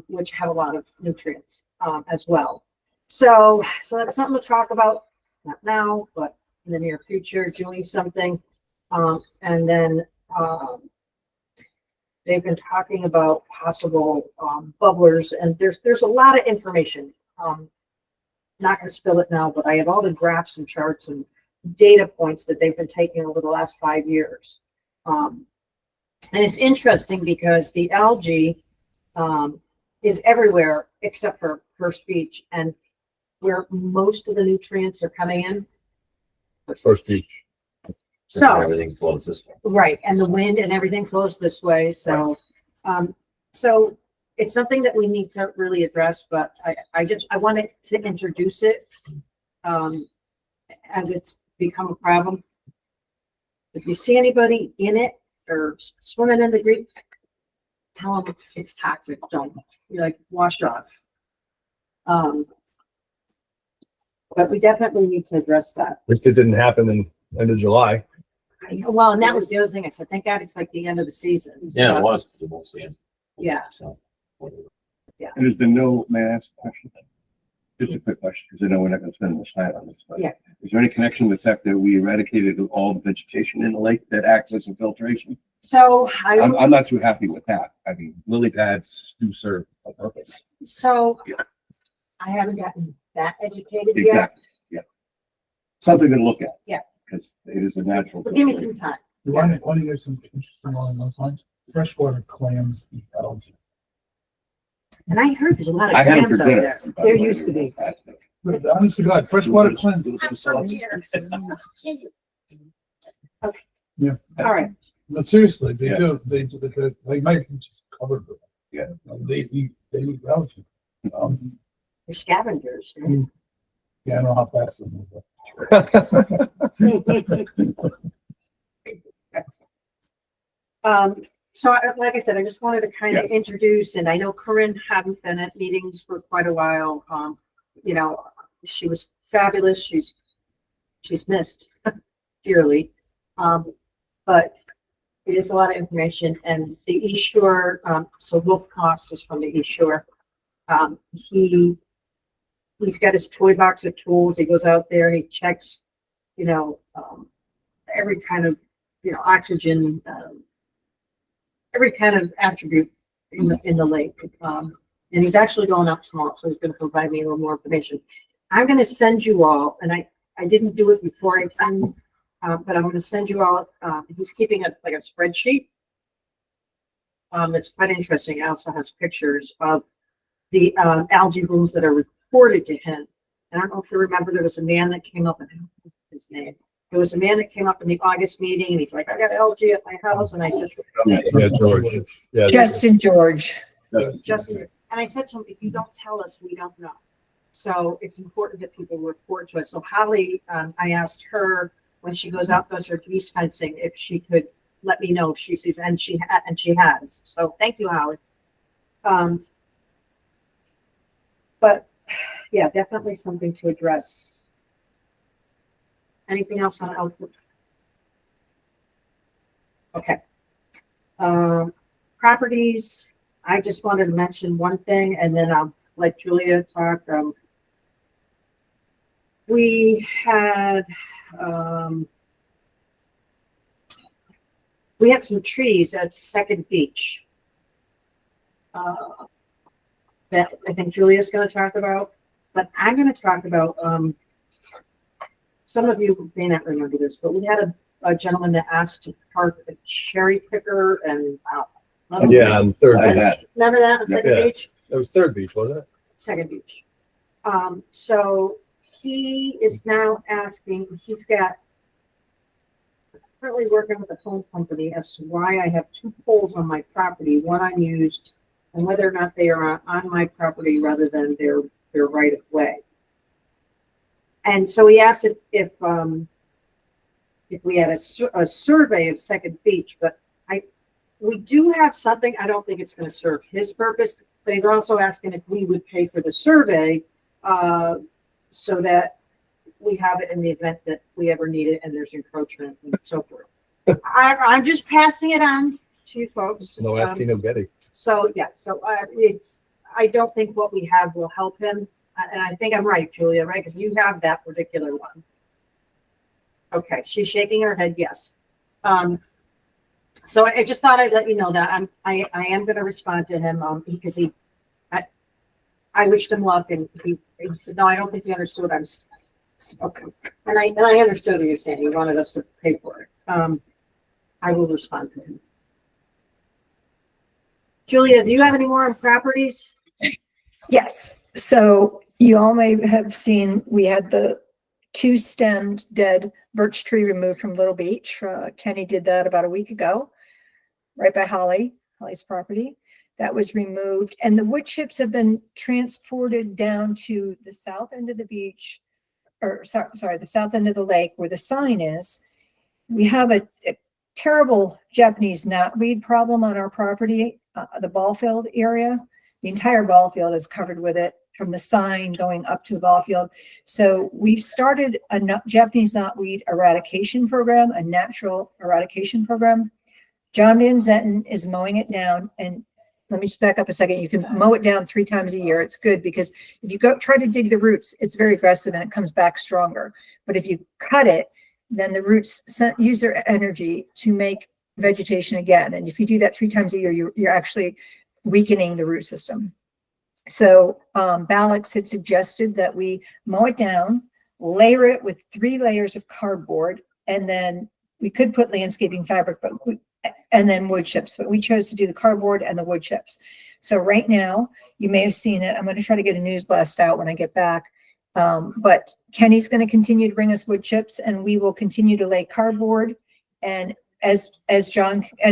which have a lot of nutrients as well. So that's something to talk about, not now, but in the near future, doing something. And then they've been talking about possible bubblers, and there's a lot of information. Not going to spill it now, but I have all the graphs and charts and data points that they've been taking over the last 5 years. And it's interesting because the algae is everywhere except for First Beach, and where most of the nutrients are coming in. First Beach. So Everything flows this way. right, and the wind and everything flows this way. So, so it's something that we need to really address. But I wanted to introduce it as it's become a problem. If you see anybody in it or swimming in the creek, tell them it's toxic. Don't wash off. But we definitely need to address that. At least it didn't happen in end of July. Well, and that was the other thing I said, thank God it's like the end of the season. Yeah, it was. You won't see him. Yeah. So, whatever. And there's been no, may I ask a question? Just a quick question, because I know we're not gonna spend much time on this, but. Yeah. Is there any connection with the fact that we eradicated all the vegetation in the lake that acts as a filtration? So I'm not too happy with that. I mean, lily pads do serve a purpose. So Yeah. I haven't gotten that educated yet. Exactly, yeah. Something to look at. Yeah. Because it is a natural. But give me some filtration. time. You want to hear some interesting along those lines? Freshwater clams eat algae. And I heard there's a lot I of had them clams for out dinner. there. by the There way. used to be. Fantastic. But honest to God, freshwater clams. All right. No, seriously, they Yeah. do. They might be just covered with it. Yeah. They eat algae. They're scavengers. Yeah, I don't know how fast they move. So like I said, I just wanted to kind of introduce, and I know Corinne hadn't been at meetings for quite a while. You know, she was fabulous. She's missed dearly. But it is a lot of information, and the East Shore, so Wolf Cost is from the East Shore. He's got his toy box of tools. He goes out there and he checks, you know, every kind of, you know, oxygen, every kind of attribute in the lake. And he's actually going up tomorrow, so he's going to provide me a little more information. I'm going to send you all, and I didn't do it before I came, but I'm going to send you all. He's keeping a spreadsheet. It's quite interesting. It also has pictures of the algae blooms that are reported to him. And I don't know if you remember, there was a man that came up, and I don't know his name. There was a man that came up in the August meeting, and he's like, "I got algae at my house," and I said, Yeah, George. Yeah. Justin George. Justin, and I said to him, "If you don't tell us, we don't know." So it's important that people report to us. So Holly, I asked her when she goes out, does her geese fencing, if she could let me know if she sees, and she has. So thank you, Holly. But yeah, definitely something to address. Anything else on output? Okay. Properties, I just wanted to mention one thing, and then I'll let Julia talk. We had some trees at Second Beach that I think Julia's going to talk about, but I'm going to talk about, some of you may not remember this, but we had a gentleman that asked to park a cherry picker and Yeah, on Third I Beach. had. remember that on Second Yeah. Beach? It was Third Beach, wasn't it? Second Beach. So he is now asking, he's currently working with a phone company as to why I have two poles on my property, one unused, and whether or not they are on my property rather than their right of way. And so he asked if we had a survey of Second Beach, but we do have something. I don't think it's going to serve his purpose, but he's also asking if we would pay for the survey so that we have it in the event that we ever need it and there's encroachment and so forth. I'm just passing it on to you folks. No asking, no getting. So yeah, I don't think what we have will help him. And I think I'm right, Julia, right? Because you have that particular one. Okay, she's shaking her head, yes. So I just thought I'd let you know that I am going to respond to him because I wished him luck, and he said, "No, I don't think you understood what I'm saying." Okay, and I understood what you're saying. He wanted us to pay for it. I will respond to him. Julia, do you have any more on properties? Yes. So you all may have seen, we had the 2-stemmed dead birch tree removed from Little Beach. Kenny did that about a week ago, right by Holly's property. That was removed, and the wood chips have been transported down to the south end of the beach, or sorry, the south end of the lake where the sign is. We have a terrible Japanese knotweed problem on our property, the ball field area. The entire ball field is covered with it from the sign going up to the ball field. So we've started a Japanese knotweed eradication program, a natural eradication program. John Van Zetten is mowing it down, and let me just back up a second. You can mow it down 3 times a year. It's good because if you go try to dig the roots, it's very aggressive and it comes back stronger. But if you cut it, then the roots use their energy to make vegetation again. And if you do that 3 times a year, you're actually weakening the root system. So Balix had suggested that we mow it down, layer it with 3 layers of cardboard, and then we could put landscaping fabric, and then wood chips, but we chose to do the cardboard and the wood chips. So right now, you may have seen it. I'm going to try to get a news blast out when I get back. But Kenny's going to continue to bring us wood chips, and we will continue to lay cardboard. And as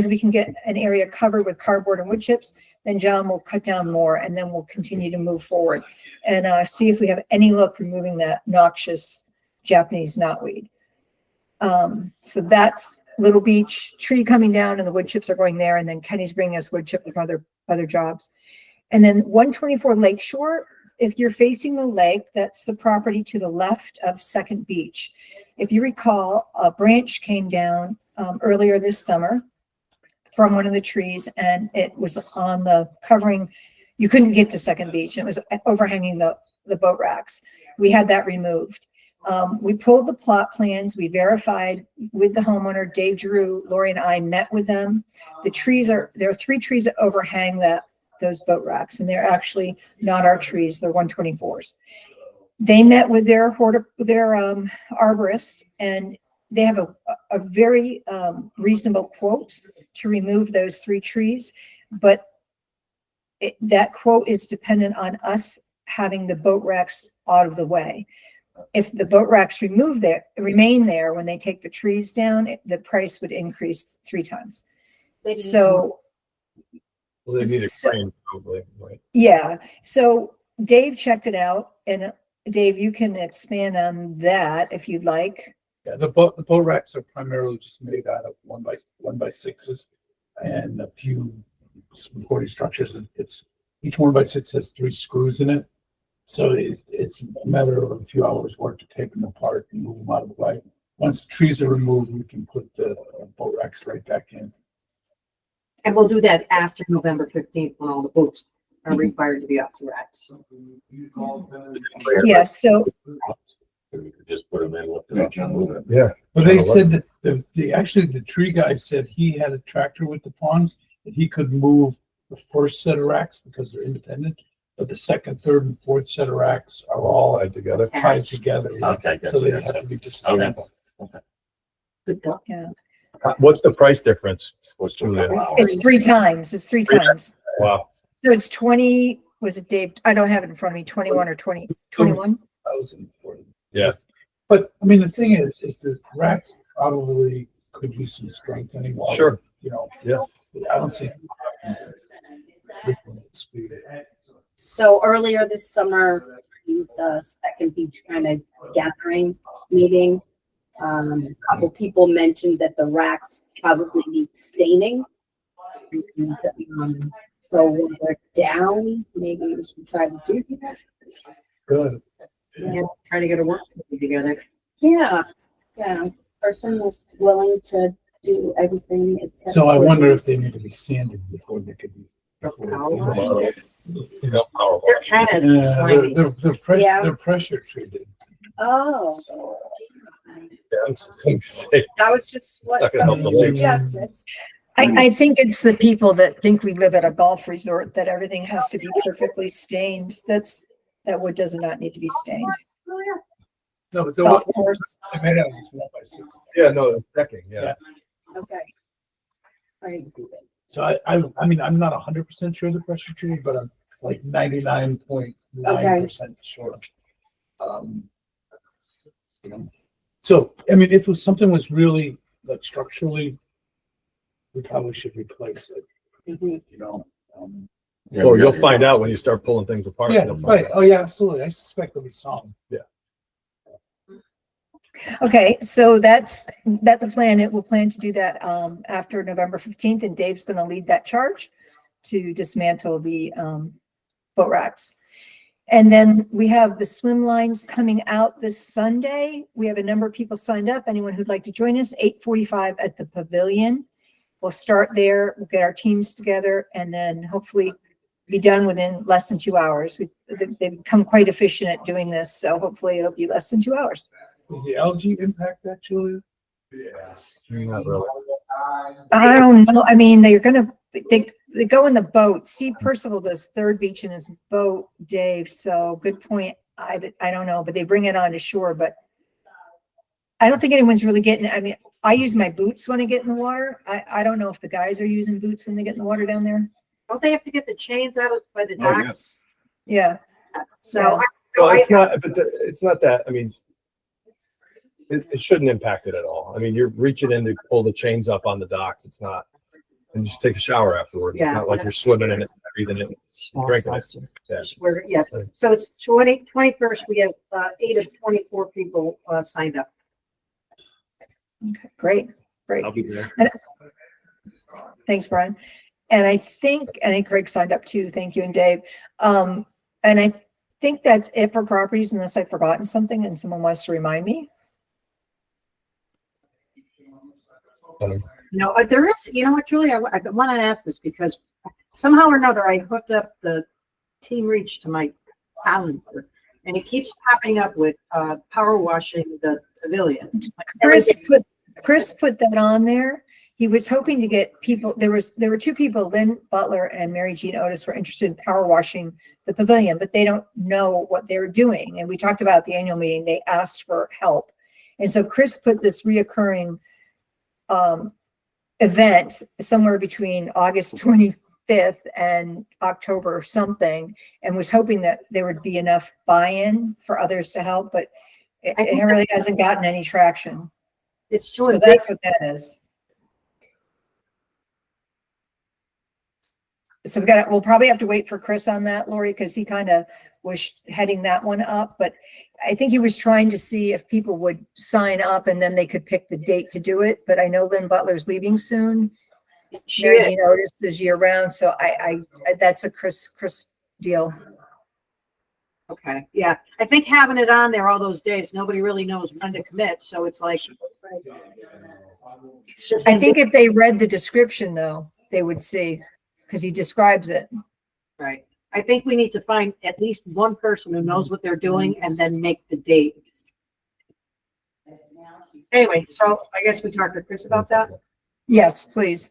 we can get an area covered with cardboard and wood chips, then John will cut down more, and then we'll continue to move forward and see if we have any luck removing that noxious Japanese knotweed. So that's Little Beach tree coming down, and the wood chips are going there. And then Kenny's bringing us wood chip and other jobs. And then 124 Lakeshore, if you're facing the lake, that's the property to the left of Second Beach. If you recall, a branch came down earlier this summer from one of the trees, and it was on the covering. You couldn't get to Second Beach. It was overhanging the boat racks. We had that removed. We pulled the plot plans. We verified with the homeowner, Dave Drew, Lori and I met with them. There are 3 trees that overhang those boat racks, and they're actually not our trees. They're 124s. They met with their arborist, and they have a very reasonable quote to remove those 3 trees. But that quote is dependent on us having the boat racks out of the way. If the boat racks remain there when they take the trees down, the price would increase 3 times. So, Well, they need a crane probably, right? yeah. So Dave checked it out, and Dave, you can expand on that if you'd like. Yeah, the boat racks are primarily just made out of 1x6s and a few supporting structures. It's each 1x6 has 3 screws in it. So it's a matter of a few hours work to take them apart and move them out of the way. Once the trees are removed, we can put the boat racks right back in. And we'll do that after November 15th when all the boats are required to be off the racks. Yeah, so We could just put them in, lift them up and move them. Yeah. But they said that the tree guy said he had a tractor with the prongs that he could move the first set of racks because they're independent. But the second, third, and fourth set of racks are all Tied together. tied together. Yeah. Okay, So they gotcha. have to be disassembled. Good thought. yeah, What's the price difference? Supposed to Julia? be an hour. it's 3 times. It's 3 times. Wow. So it's 20. Was it Dave? I don't have it in front of me. 21 or 20? 21. Yeah. But I mean, the thing is the racks probably could use some strengthening. While, Sure. You know. Yeah. I don't see. Speed. So earlier this summer, the Second Beach kind of gathering meeting, a couple people mentioned that the racks probably need staining. So when they're down, maybe we should try to do that. Good. Yeah, try to get a work committee together. Yeah, yeah. Person was willing to do everything except. So I for- wonder if they need to be sanded before they could be. You know, power They're wash. kind of Yeah, slimy. Yeah. they're pressure treated. Oh, Yeah, I'm just going to say, that was just what Not gonna help somebody the lake. suggested. I think it's the people that think we live at a golf resort that everything has to be perfectly stained. That wood does not need to be stained. No, but they're Golf course. made out of these 1x6. yeah, no, it's decking, yeah. Okay. All right. So I mean, I'm not 100% sure they're pressure treated, but I'm like 99.9% sure. You know, so I mean, if something was really like structurally, we probably should replace it. Mhm. You know. Well, you'll find out when you start pulling things apart. Yeah, You'll find right. out. Oh, yeah, absolutely. I suspect there'll be some. Okay, so that's the plan. We'll plan to do that after November 15th, and Dave's going to lead that charge to dismantle the boat racks. And then we have the swim lines coming out this Sunday. We have a number of people signed up. Anyone who'd like to join us, 8:45 at the pavilion. We'll start there, we'll get our teams together, and then hopefully be done within less than 2 hours. They've become quite efficient at doing this, so hopefully it'll be less than 2 hours. Does the algae impact that, Julia? Not really. I don't know. I mean, they go in the boat. Steve Percival does Third Beach in his boat, Dave. So good point. I don't know, but they bring it onto shore. But I don't think anyone's really getting. I mean, I use my boots when I get in the water. I don't know if the guys are using boots when they get in the water down there. Don't they have to get the chains out of by the Oh, docks? Yeah. So, Yeah. Well, it's not, but it's not that, I mean, it shouldn't impact it at all. I mean, you're reaching in to pull the chains up on the docks. It's not, and you just take a shower afterward. It's Yeah. not like you're swimming in it, breathing it, drinking it. Yeah. yeah. So it's 21st. We have 8 of 24 people signed up. Okay, great. I'll be there. Thanks, Brian. And I think Craig signed up too. Thank you, and Dave. And I think that's it for properties, unless I've forgotten something and someone wants to remind me. No, there is, you know what, Julie, I want to ask this because somehow or another I hooked up the Team Reach to my calendar and it keeps popping up with power washing the pavilion. Chris put that on there. He was hoping to get people. There were 2 people, Lynn Butler and Mary Jean Otis, were interested in power washing the pavilion, but they don't know what they're doing. And we talked about at the annual meeting. They asked for help, and so Chris put this reoccurring event somewhere between August 25th and October something, and was hoping that there would be enough buy-in for others to help, but it really hasn't gotten any traction. It's So that's what that is. So we'll probably have to wait for Chris on that, Lori, because he kind of was heading that one up. But I think he was trying to see if people would sign up and then they could pick the date to do it. But I know Lynn Butler's leaving soon. Mary Jean Otis is year round. So I that's a Chris deal. Okay, yeah. I think having it on there all those days, nobody really knows when to commit. So it's like, it's just. I think if they read the description though, they would see, because he describes it. Right. I think we need to find at least one person who knows what they're doing and then make the date. Anyway, so I guess we talked to Chris about that. Yes, please.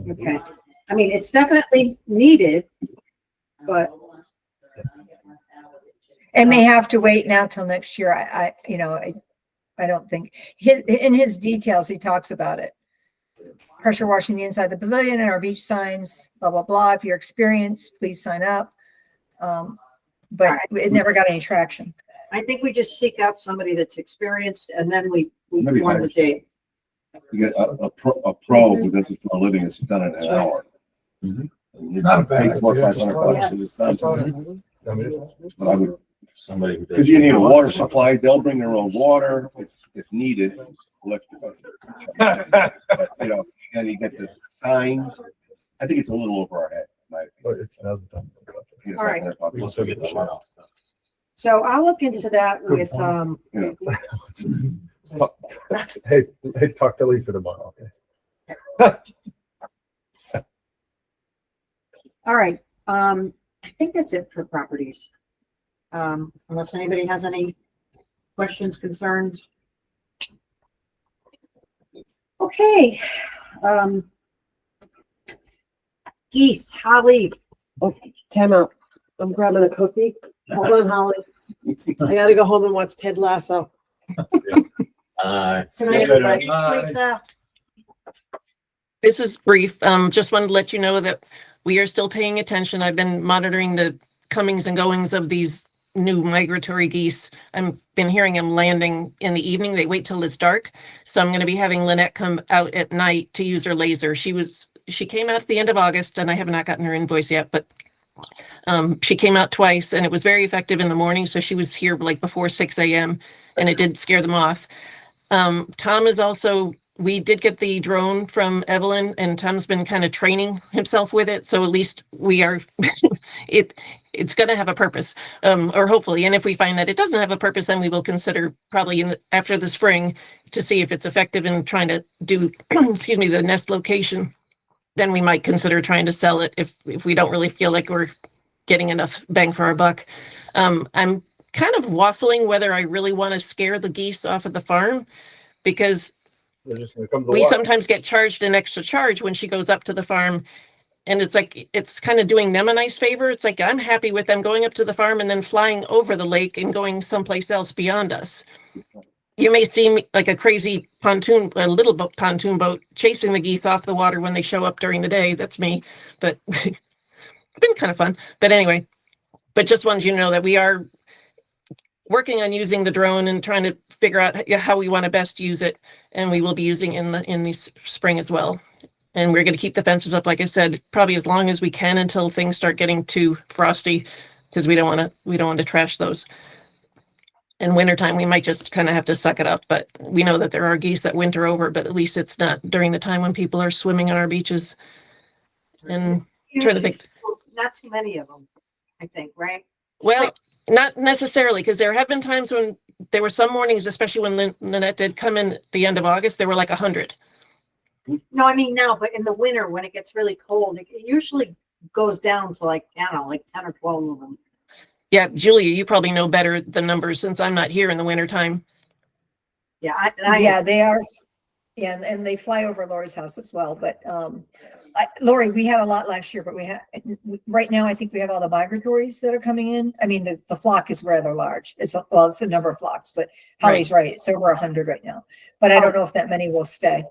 Okay. I mean, it's definitely needed, but It may have to wait now till next year. I don't think in his details, he talks about it. Pressure washing the inside of the pavilion and our beach signs, blah, blah, blah. If you're experienced, please sign up. But it never got any traction. I think we just seek out somebody that's experienced and then we Maybe form the hire- date. You get a pro who does it for a living, it's done in an hour. Mhm. And you Not a bad pay $400 or idea, $500 just and it's done. I mean, But I would, Somebody who does. because you need a water supply, they'll bring their own water if needed. Electric. But, you know, and you get the sign. I think it's a little over our head. it's another thing. All right. We also get the shut off. So I'll look into that with, Hey, talk to Lisa tomorrow. Okay? all right. I think that's it for properties. Unless anybody has any questions, concerns. Okay. Geese, Holly. Okay, time out. I'm grabbing a cookie. Hold on, Holly. I gotta go home and watch Ted Lasso. Good night, everybody. Bye. Lisa. This is brief. Just wanted to let you know that we are still paying attention. I've been monitoring the comings and goings of these new migratory geese. I've been hearing them landing in the evening. They wait till it's dark. So I'm going to be having Lynette come out at night to use her laser. She came out at the end of August and I have not gotten her invoice yet, but she came out twice and it was very effective in the morning. So she was here like before 6 a.m. and it did scare them off. Tom is also we did get the drone from Evelyn, and Tom's been kind of training himself with it. So at least we are, it's going to have a purpose, or hopefully. And if we find that it doesn't have a purpose, then we will consider probably after the spring to see if it's effective in trying to do, excuse me, the nest location. Then we might consider trying to sell it if we don't really feel like we're getting enough bang for our buck. I'm kind of waffling whether I really want to scare the geese off of the farm, because They're just gonna come to the we water. sometimes get charged an extra charge when she goes up to the farm. And it's like, it's kind of doing them a nice favor. It's like, I'm happy with them going up to the farm and then flying over the lake and going someplace else beyond us. You may see me like a crazy little pontoon boat chasing the geese off the water when they show up during the day. That's me, but it's been kind of fun. But anyway, but just wanted you to know that we are working on using the drone and trying to figure out how we want to best use it. And we will be using in the spring as well. And we're going to keep the fences up, like I said, probably as long as we can until things start getting too frosty, because we don't want to trash those. In wintertime, we might just kind of have to suck it up, but we know that there are geese that winter over, but at least it's not during the time when people are swimming on our beaches. And try to think. Not too many of them, I think, right? Well, not necessarily, because there have been times when there were some mornings, especially when Lynette did come in at the end of August, there were like 100. No, I mean now, but in the winter when it gets really cold, it usually goes down to like, I don't know, like 10 or 12 of them. Yeah, Julia, you probably know better the numbers since I'm not here in the wintertime. Yeah, Yeah, they are. Yeah, and they fly over Lori's house as well. But Lori, we had a lot last year, but right now I think we have all the migratories that are coming in. I mean, the flock is rather large. It's a number of flocks, but Holly's right. It's over 100 right now. But I don't know if that many will stay.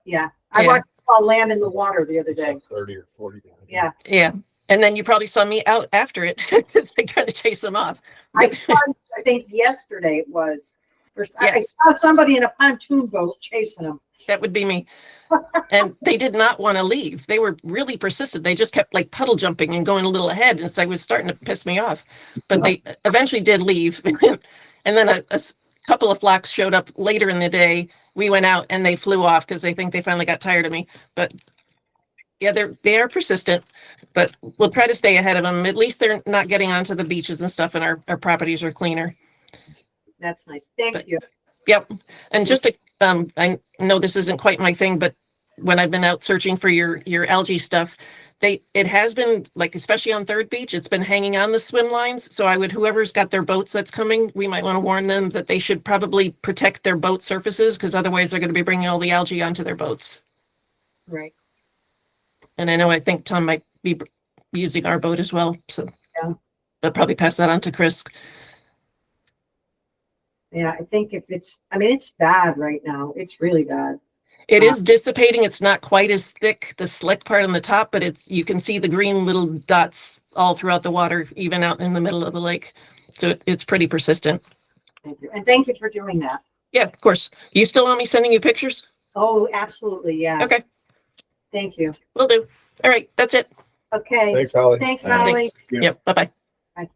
Yeah, I watched them all land in the water the other day. 30 or 40. Yeah. Yeah. And then you probably saw me out after it, like trying to chase them off. I saw, I think yesterday it was. I Yes. saw somebody in a pontoon boat chasing them. That would be me. And they did not want to leave. They were really persistent. They just kept like puddle jumping and going a little ahead. And so it was starting to piss me off. But they eventually did leave. And then a couple of flocks showed up later in the day. We went out and they flew off because they think they finally got tired of me. But yeah, they are persistent, but we'll try to stay ahead of them. At least they're not getting onto the beaches and stuff, and our properties are cleaner. That's nice. Thank you. Yep. And just to, I know this isn't quite my thing, but when I've been out searching for your algae stuff, it has been like, especially on Third Beach, it's been hanging on the swim lines. So whoever's got their boats that's coming, we might want to warn them that they should probably protect their boat surfaces, because otherwise they're going to be bringing all the algae onto their boats. Right. And I think Tom might be using our boat as well. So yeah, I'll probably pass that on to Chris. Yeah, I think it's bad right now. It's really bad. It is dissipating. It's not quite as thick, the slick part on the top, but you can see the green little dots all throughout the water, even out in the middle of the lake. So it's pretty persistent. Thank you. And thank you for doing that. Yeah, of course. You still want me sending you pictures? Oh, absolutely. Yeah. Okay. Thank you. Will do. All right. That's it. Okay. Thanks, Holly. Thanks, Holly. Thanks. Yep. Bye-bye. Bye.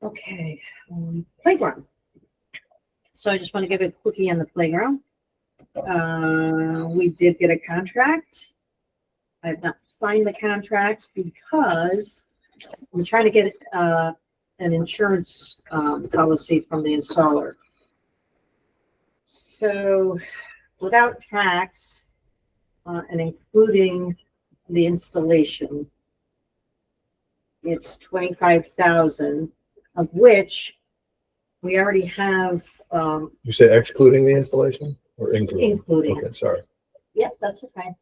Okay. Playground. So I just want to give a quickie on the playground. We did get a contract. I have not signed the contract because I'm trying to get an insurance policy from the installer. So without tax and including the installation, it's 25,000, of which we already have You say excluding the installation or including? including. Okay, sorry. Yeah, that's okay.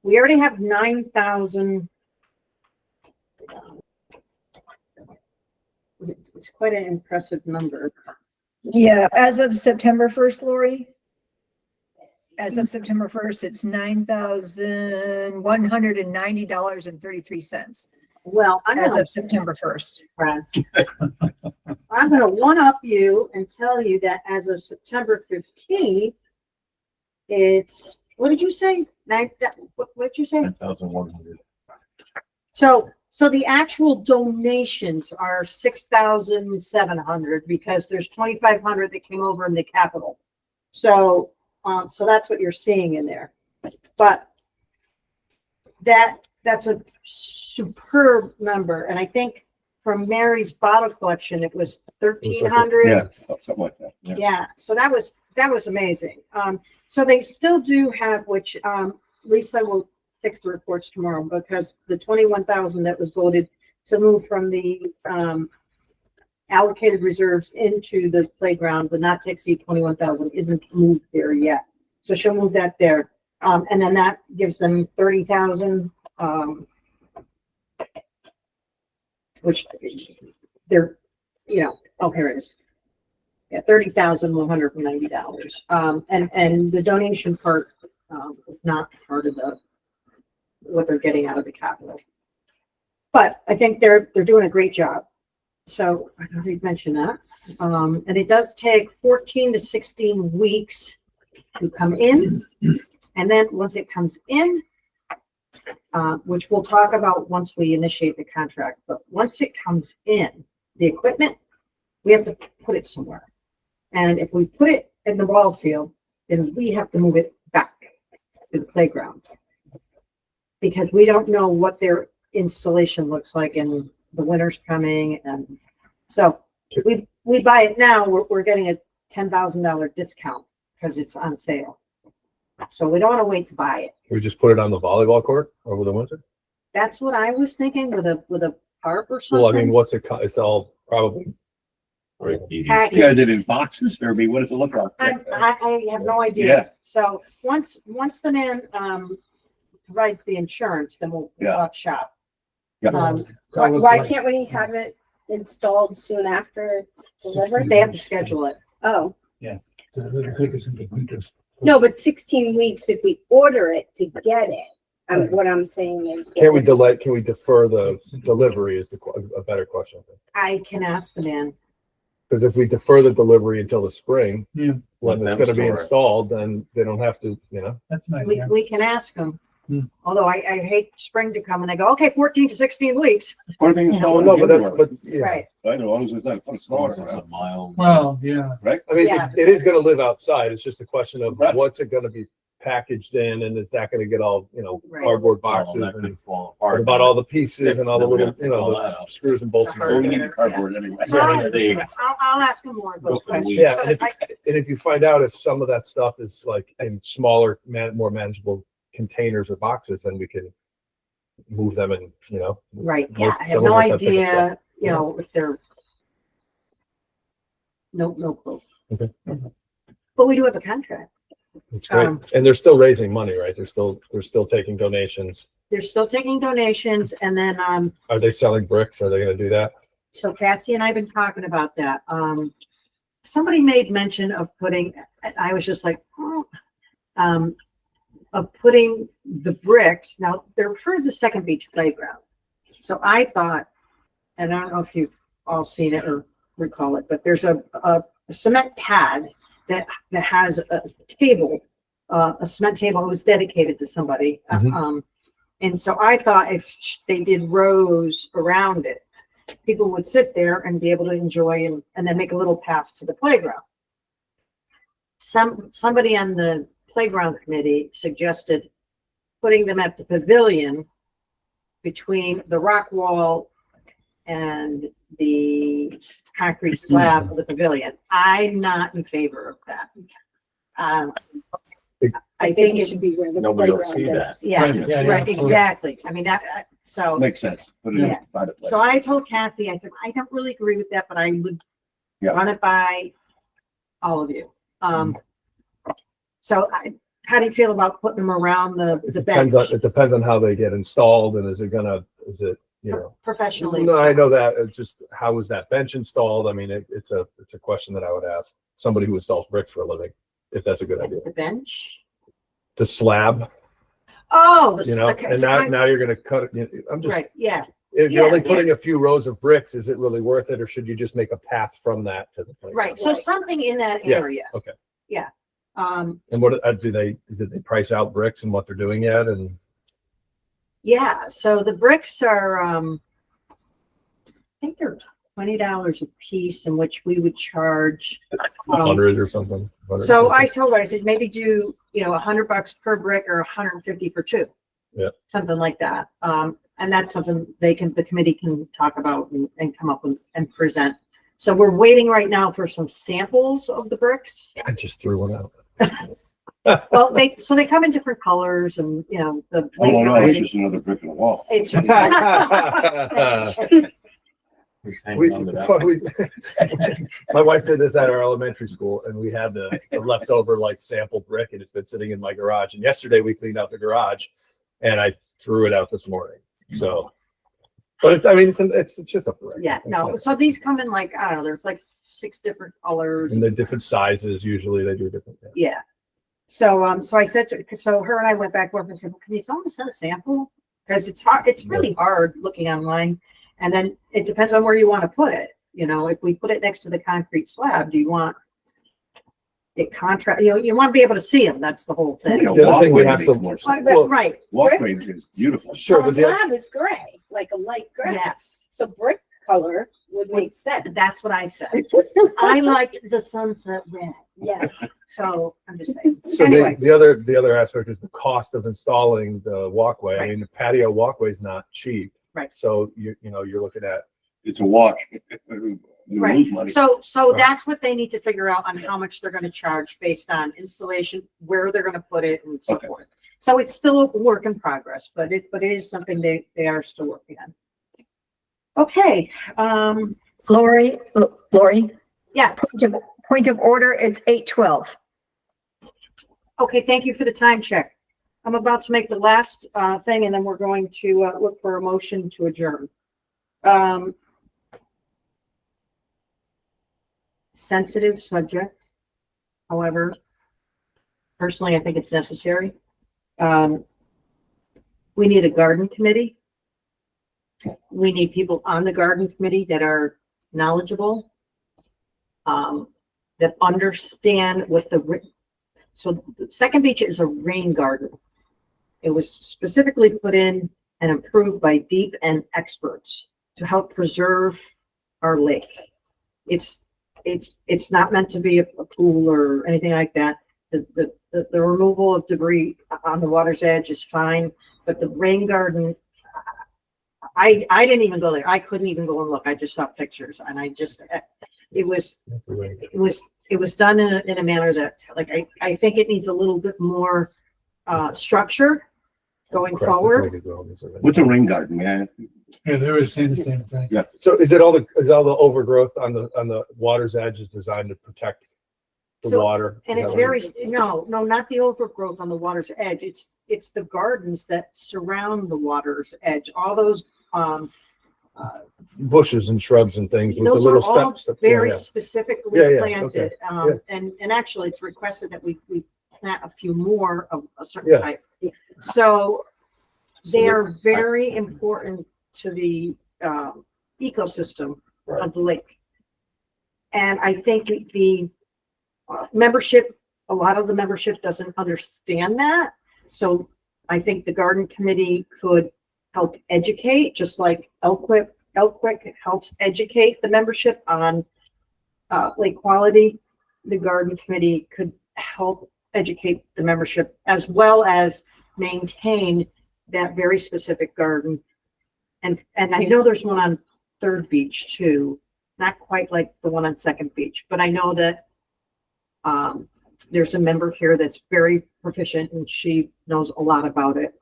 We already have 9,000. It's quite an impressive number. Yeah, as of September 1st, Lori. As of September 1st, it's $9,190.33. Well, As of September 1st. I'm going to one-up you and tell you that as of September 15th, it's, what did you say? What did you say? 9,100. So So the actual donations are 6,700 because there's 2,500 that came over in the capital. So, so that's what you're seeing in there. But that's a superb number. And I think from Mary's bottle collection, it was 1,300. Yeah, something like that. Yeah. Yeah, so that was amazing. So they still do have, which Lisa will fix the reports tomorrow, because the 21,000 that was voted to move from the allocated reserves into the playground, the not to exceed 21,000 isn't moved there yet. So she'll move that there. And then that gives them 30,000, which they're, oh, here it is. Yeah, $30,190. And the donation part is not part of what they're getting out of the capital. But I think they're doing a great job. So I already mentioned that. And it does take 14 to 16 weeks to come in. And then once it comes in, which we'll talk about once we initiate the contract, but once it comes in, the equipment, we have to put it somewhere. And if we put it in the ball field, then we have to move it back to the playground, because we don't know what their installation looks like and the winter's coming. And so we buy it now, we're getting a $10,000 discount because it's on sale. So we don't want to wait to buy it. We just put it on the volleyball court over the winter. That's what I was thinking, with a tarp or something. Well, I mean, it's all probably. Right, easy. Package. Yeah, did it in boxes, or what does it look like? I have no idea. Yeah. So once the man provides the insurance, then we'll talk shop. Yeah. Why can't we have it installed soon after it's delivered? They have to schedule it. Oh, winter. no, but 16 weeks if we order it to get it. What I'm saying is. Can we defer the delivery is a better question. I can ask the man. Because if we defer the delivery until the spring, Yeah. when it's going to be installed, then they don't have to, That's nice. We can ask him. Although I hate spring to come and they go, okay, 14 to 16 weeks. Or they install it No, in but January. Right. Right, as long as it's not a As snow long as it's around. a mild. Well, yeah. Right? I mean, Yeah. it is going to live outside. It's just a question of Right. what's it going to be packaged in, and is that going to get all, Right. cardboard Some of boxes, that and could fall what apart. about all the pieces and all the Then we little, have to pull that the out. screws and bolts. So we need the cardboard anyway. So Yeah. I'll ask him more of those Go for the questions. week. Yeah, So and if you find out if some of that stuff is like in smaller, more manageable containers or boxes, then we can move them and, Right, yeah, most- I have some of no us have pickup idea, truck. if they're. No clue. Okay. But we do have a contract. It's great. And they're still raising money, right? They're still taking donations. They're still taking donations, and then, Are they selling bricks? Are they going to do that? so Cassie and I have been talking about that. Somebody made mention of putting, I was just like, oh, of putting the bricks. Now they're for the Second Beach playground. So I thought, and I don't know if you've all seen it or recall it, but there's a cement pad that has a table, a cement table that was dedicated to somebody. And so I thought if they did rows around it, people would sit there and be able to enjoy and then make a little path to the playground. Somebody on the playground committee suggested putting them at the pavilion between the rock wall and the concrete slab of the pavilion. I'm not in favor of that. I think it should be where the Nobody will playground see is. Right, yeah, yeah, right, yeah. exactly. I mean, that, so. Makes sense. Put it Yeah. in by the place. So I told Kathy, I said, I don't really agree with that, but I would Yeah. run it by all of you. So how do you feel about putting them around the bench It depends on how they get installed, and is it, professionally? No, I know that. It's just, how is that bench installed? I mean, it's a question that I would ask somebody who installs bricks for a living, if that's a good idea. The bench? The slab, Oh, okay, and so now you're gonna cut it. I'm just, right, yeah. if you're only Yeah, putting a few rows of bricks, is it really worth it, or should you just make a path from that to the playground? Right, so something in that Yeah, area. okay. Yeah. And what did they price out bricks and what they're doing yet? And Yeah, so the bricks are, I think they're $20 a piece, in which we would charge. 100 or something. 100. So I told her, I said, maybe do, $100 per brick or 150 for two. Yeah. Something like that. And that's something the committee can talk about and come up with and present. So we're waiting right now for some samples of the bricks. I just threw one out. Well, they come in different colors and, the. Oh, no, it's just another brick in the wall. It's. Who's hanging We, on to it's that? fun, my wife did this at our elementary school, and we had the leftover like sample brick, and it's been sitting in my garage. And yesterday we cleaned out the garage, and I threw it out this morning. So, but it's just a brick. Yeah, no. So these come in like, I don't know, there's like 6 different colors. And they're different sizes. Usually they do different. Yeah. So, so I said so her and I went back and forth and said, well, can you tell them to send a sample? Because it's hard, it's really hard looking online. And then it depends on where you want to put it. If we put it next to the concrete slab, do you want it contrast? You want to be able to see them. That's the whole thing. The other thing we have to- Right. Walkway is beautiful. Sure, The but slab is gray, like a light gray. Yes. So brick color would make sense. That's what I said. I liked the sunset red. Yes. So I'm just saying. So Anyway. the other aspect is the cost of installing the walkway. I Right. mean, the patio walkway is not cheap. Right. So you're looking at. It's a wash. You Right. lose money. So Right. that's what they need to figure out on how much they're going to charge based on installation, where they're going to put it and so Okay. forth. So it's still a work in progress, but it is something they are still working on. Okay, Lori, yeah, point of order, it's 8:12. okay, thank you for the time check. I'm about to make the last thing and then we're going to look for a motion to adjourn. Sensitive subject. However, personally, I think it's necessary. We need a garden committee. We need people on the garden committee that are knowledgeable, that understand what so Second Beach is a rain garden. It was specifically put in and approved by deep end experts to help preserve our lake. It's not meant to be a pool or anything like that. The removal of debris on the water's edge is fine, but the rain garden, I didn't even go there. I couldn't even go and look. I just saw pictures and it was done in a manner that, like, I think it needs a little bit more structure going forward. What's a rain garden, man? Yeah, they were saying the same thing. Yeah. So is all the overgrowth on the water's edge is designed to protect the So- water? And Is it's that what very, it is? no, not the overgrowth on the water's edge. It's the gardens that surround the water's edge. All those, Bushes and shrubs and things with the those are little all steps. very Yeah. specifically Yeah, yeah, planted. okay, And actually it's requested that we plant a few more of a certain Yeah. type. So they are very important to the ecosystem of the lake. And I think the membership, a lot of the membership doesn't understand that. So I think the garden committee could help educate, just like Elquick helps educate the membership on lake quality. The garden committee could help educate the membership as well as maintain that very specific garden. And I know there's one on Third Beach too, not quite like the one on Second Beach, but I know that there's a member here that's very proficient and she knows a lot about it.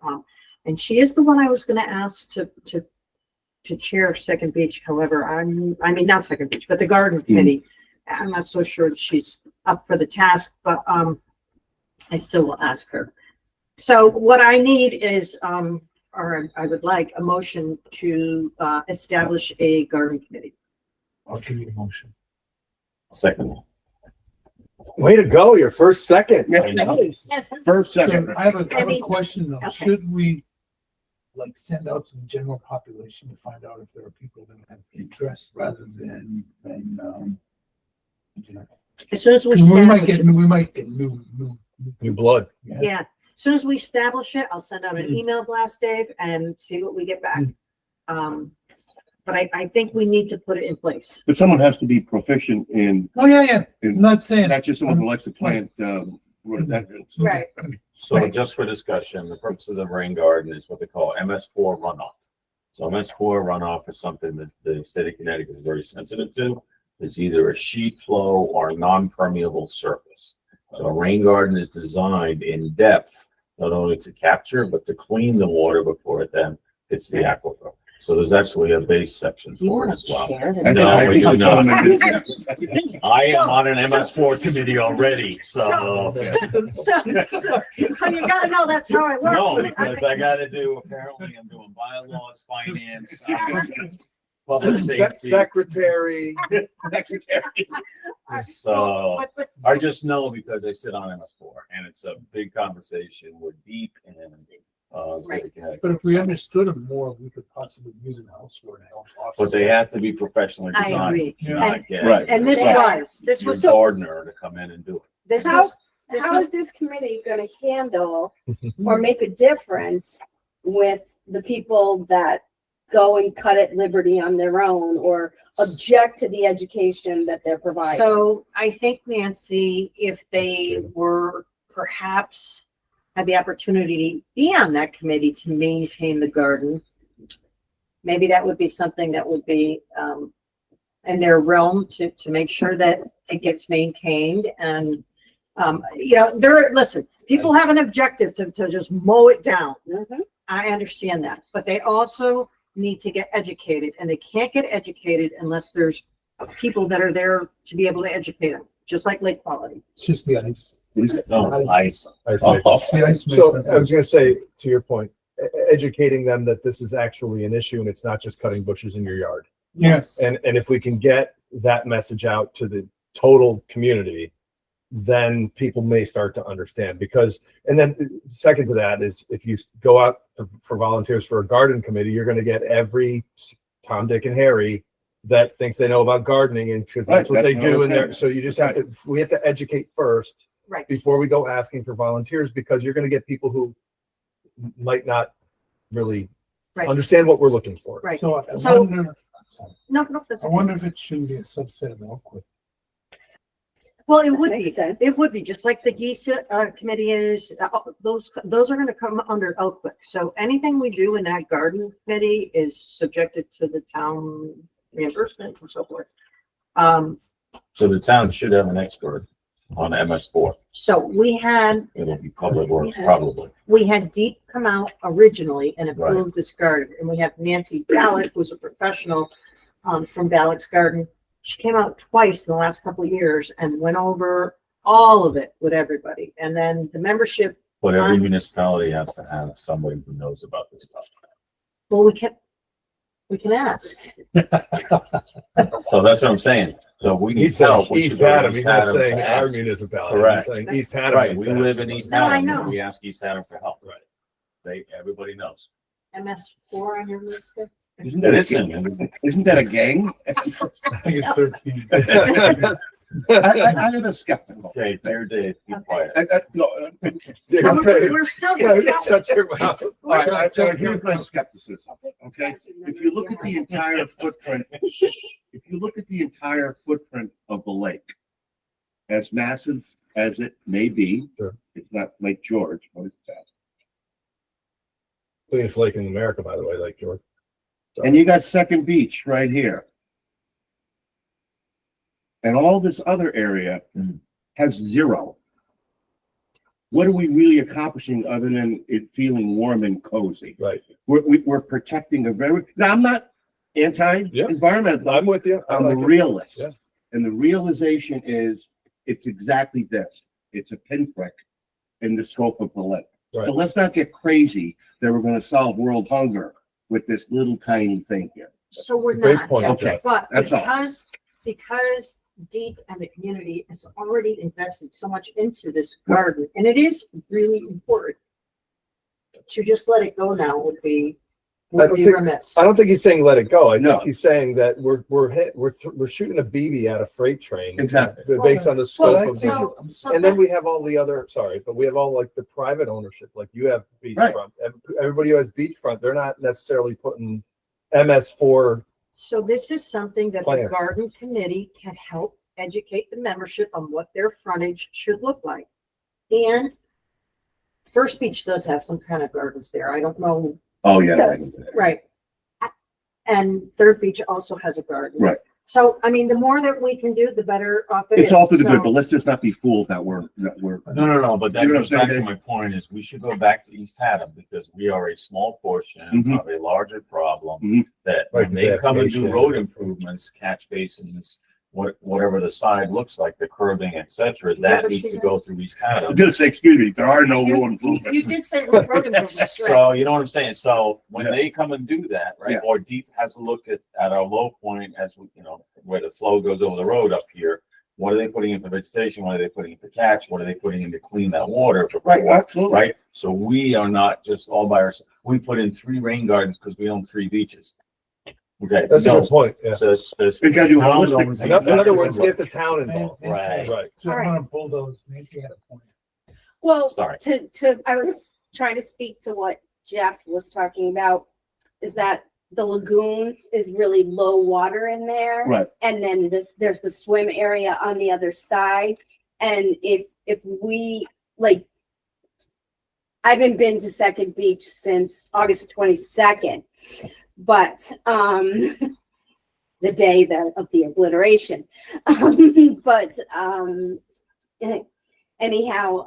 And she is the one I was going to ask to chair Second Beach. However, I mean, not Second Beach, but the garden committee. I'm not so sure that she's up for the task, but I still will ask her. So what I need is, or I would like a motion to establish a garden committee. I'll give you a motion. Second. Way to go, your first second. I know. First, So second. I have a question though. Okay. Should we send out to the general population to find out if there are people that have interest rather than As soon as we we might establish get it. we might get new New blood. Yeah. soon as we establish it, I'll send out an email blast, Dave, and see what we get back. But I think we need to put it in place. But someone has to be proficient in, Oh, yeah. I'm not saying. not just someone who likes to plant, rhododendrons. Right. So just for discussion, the purposes of rain garden is what they call MS4 runoff. So MS4 runoff is something that the state of Connecticut is very sensitive to. It's either a sheet flow or a non-permeable surface. So a rain garden is designed in depth, not only to capture, but to clean the water before it then hits the aquifer. So there's actually a base section for it as well. No, we do not. I am on an MS4 committee already, so. So you gotta know that's how I work. No, because I gotta do, apparently I'm doing bylaws, finance, public safety. Secretary. So I just know because I sit on MS4 and it's a big conversation. We're deep in, state of Connecticut. But if we understood them more, we could possibly use it elsewhere to help offset. But they have to be professionally I designed. agree. You cannot get Right. And this Right. was your so, gardener to come in and do it. this How- was, this How was, is this committee gonna handle or make a difference with the people that go and cut at Liberty on their own or object to the education that they're providing? so I think, Nancy, if they were perhaps had the opportunity to be on that committee to maintain the garden, maybe that would be something that would be in their realm to make sure that it gets maintained. And listen, people have an objective to just mow it down. I understand that, but they also need to get educated, and they can't get educated unless there's people that are there to be able to educate them, just like lake quality. It's just the ice. No, ice. It's the ice So maker. I was gonna say, to your point, educating them that this is actually an issue and it's not just cutting bushes in your yard. Yes. And if we can get that message out to the total community, then people may start to understand. Because, and then second to that is if you go out for volunteers for a garden committee, you're gonna get every Tom, Dick, and Harry that thinks they know about gardening, and because that's what they do in there. So you just have to, we have to educate first Right. before we go asking for volunteers, because you're gonna get people who might not really Right. understand what we're looking for. Right. So I So- wonder, No, that's I okay. wonder if it shouldn't be a subset of Elkwood. Well, it That would makes be. sense. It would be, just like the geese committee is, those are gonna come under Elkwood. So anything we do in that garden committee is subjected to the town reimbursement and so forth. So the town should have an expert on MS4. So we had It'll be public works probably. Deep come out originally and approve this garden, and we have Nancy Ballard, who's a professional from Ballard's Garden. She came out twice in the last couple of years and went over all of it with everybody. And then the membership, But every municipality has to have somebody who knows about this stuff. well, we can ask. So that's what I'm saying. So we need He's saying help. We should East go to Haddam, he's not Haddam to saying our ask. municipality. Correct. He's saying East Haddam. Right, needs we to live have in East No, I Haddam, know. and we ask East Haddam for help. Right. Everybody knows. MS4 on your list there? Isn't It that isn't. isn't that a gang? I think it's 13. I have a skeptical. Okay, fair Dave, be quiet. No, We're still. Shut your mouth. all right, here's my skepticism, okay? If you look at the entire footprint, of the lake, as massive as it may be, Sure. it's not Lake George, but it's that. Cleanest lake in America, by the way, Lake George. So- And you got Second Beach right here. And all this other area has zero. What are we really accomplishing other than it feeling warm and cozy? Right. We're protecting a very, now I'm not anti-environmental. I'm with you. I'm a realist. Yeah. And the realization is it's exactly this. It's a pinprick in the scope of the lake. So Right. let's not get crazy that we're going to solve world hunger with this little tiny thing here. So we're Great not, point, Jeff, Jeff. but That's all. because Deep and the community has already invested so much into this garden, and it is really important, to just let it go now would be would be think- remiss. I don't think he's saying let it go. I No. think he's saying that we're shooting a BB at a freight train. Exactly. Based on the But scope I of think, the, and then we have all the other, but we have all like the private ownership, like you have Right. beachfront. Everybody who has beachfront, they're not necessarily putting MS4. So this is something that the Plans. garden committee can help educate the membership on what their frontage should look like. And First Beach does have some kind of gardens there. I don't know, Oh, yeah. Does. right? And Third Beach also has a garden. Right. So, I mean, the more that we can do, the better off it is. It's all for the good, So- but let's just not be fooled that we're. No, but that You know what I'm goes back to saying, my point is we should go back to East Haddam because we are a small portion Mhm. of a larger problem Mhm. that Right, when they come and do exactly. road improvements, catch basins, whatever the side looks like, the curbing, et cetera, that needs to go through East I was Haddam. gonna say, excuse me, there are no road You improvements. did say road improvements, right? So you know what I'm saying? So when Yeah. they come and do that, right? Yeah. Or Deep has a look at our low point as we, where the flow goes over the road up here. What are they putting in for vegetation? What are they putting in for catch? What are they putting in to clean that water? Right, absolutely. Right? So we are not just all by ourselves. We put in 3 rain gardens because we own 3 beaches. Okay. That's a no, good point. Yeah. so it's- We gotta do town holistic. owns In other exactly words, what- get the town involved. Right. Right. so All I right. want to bulldoze, Nancy had a point. Well, Sorry. I was trying to speak to what Jeff was talking about, is that the lagoon is really low water in there. Right, And then there's the swim area on the other side. And if we, like, I haven't been to Second Beach since August 22nd, but, the day of the obliteration. But, anyhow,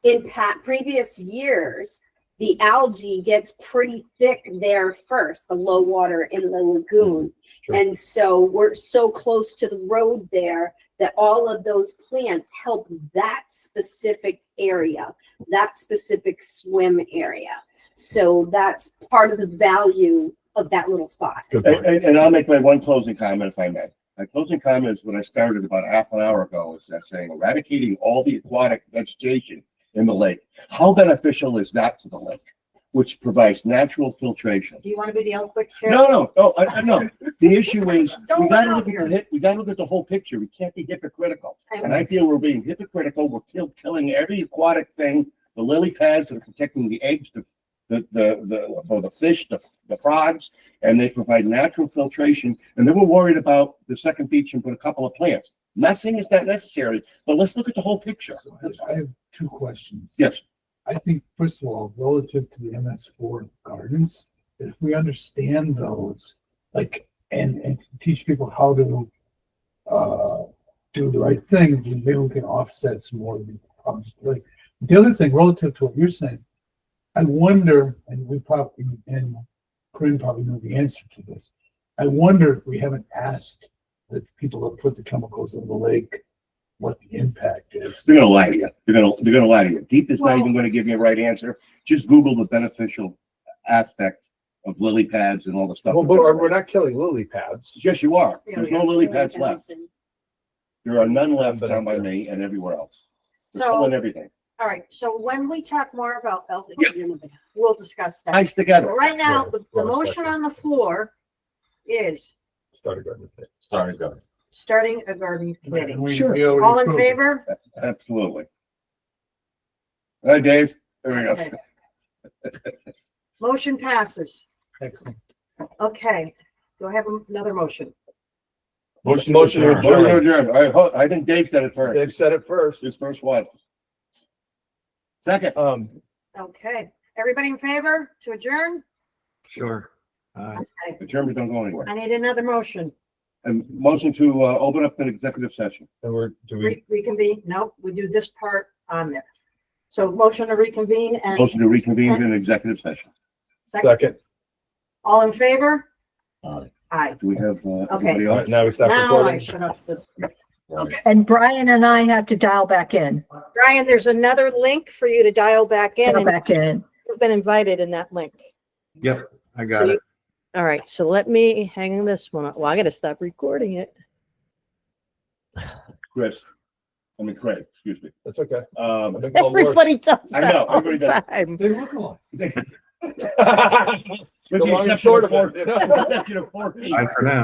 in previous years, the algae gets pretty thick there first, the low water in the lagoon. Sure. And so we're so close to the road there that all of those plants help that specific area, that specific swim area. So that's part of the value of that little spot. Good and, point. and I'll make my one closing comment if I may. My closing comment is when I started about half an hour ago, is that saying eradicating all the aquatic vegetation in the lake. How beneficial is that to the lake, which provides natural filtration? Do you want to be the eloquent chair? No, I know. The issue is, Don't we gotta go look here. at we gotta look at the whole picture. We can't be hypocritical. And I feel we're being hypocritical. We're killing every aquatic thing, the lily pads that are protecting the eggs, for the fish, the frogs, and they provide natural filtration. And then we're worried about the Second Beach and put a couple of plants. Not saying it's not necessary, but let's look at the whole picture. So I have 2 questions. Yes, I think, first of all, relative to the MS4 gardens, if we understand those, like, and teach people how to do the right thing, then maybe we can offset some more of the problems. Like, the other thing, relative to what you're saying, I wonder, and we probably, and Corinne probably know the answer to this. I wonder if we haven't asked the people that put the chemicals in the lake what the impact is. they're gonna lie to you. They're gonna lie to you. Deep is not Well- even gonna give you a right answer. Just Google the beneficial aspect of lily pads and all the stuff. Well, but we're not killing lily pads. Yes, you are. Yeah, There's yeah. no lily pads left. There are none left down by me and everywhere else. They're So- killing everything. All right, so when we talk more about health, we'll discuss that. Ties together. But right now, Right. the motion on the floor is Start a garden. Sorry, go. starting a garden committee. Sure. We already All in approved it. favor? Absolutely. All right, Dave. There we go. Okay. Motion passes. Excellent. Okay, do I have another motion? Motion to Motion to adjourn. adjourn. I think Dave said it first. They've said it first. His first one. Second. Okay, everybody in favor to adjourn? Sure. The Germans don't go anywhere. I need another motion. And motion to open up an executive session. And do we, Reconvene? No, we do this part on there. So motion to reconvene and Motion to reconvene in executive session. second, second? all in favor? Aye. Aye. Do we have everybody All right, else? now we stop Now I recording. shut off the, Right. And Brian and I have to dial back in, Brian, there's another link for you to dial back in dial and back in. you've been invited in that link. Yep, I So got you- it. All right, so let me hang this one up. Well, I gotta stop recording it. Craig, excuse me. That's okay. Um, I've been called worse. Everybody does I that know, all everybody the does. time. They look alike. With The the long and exception short of of four, it. exception of 4 feet. Bye for now.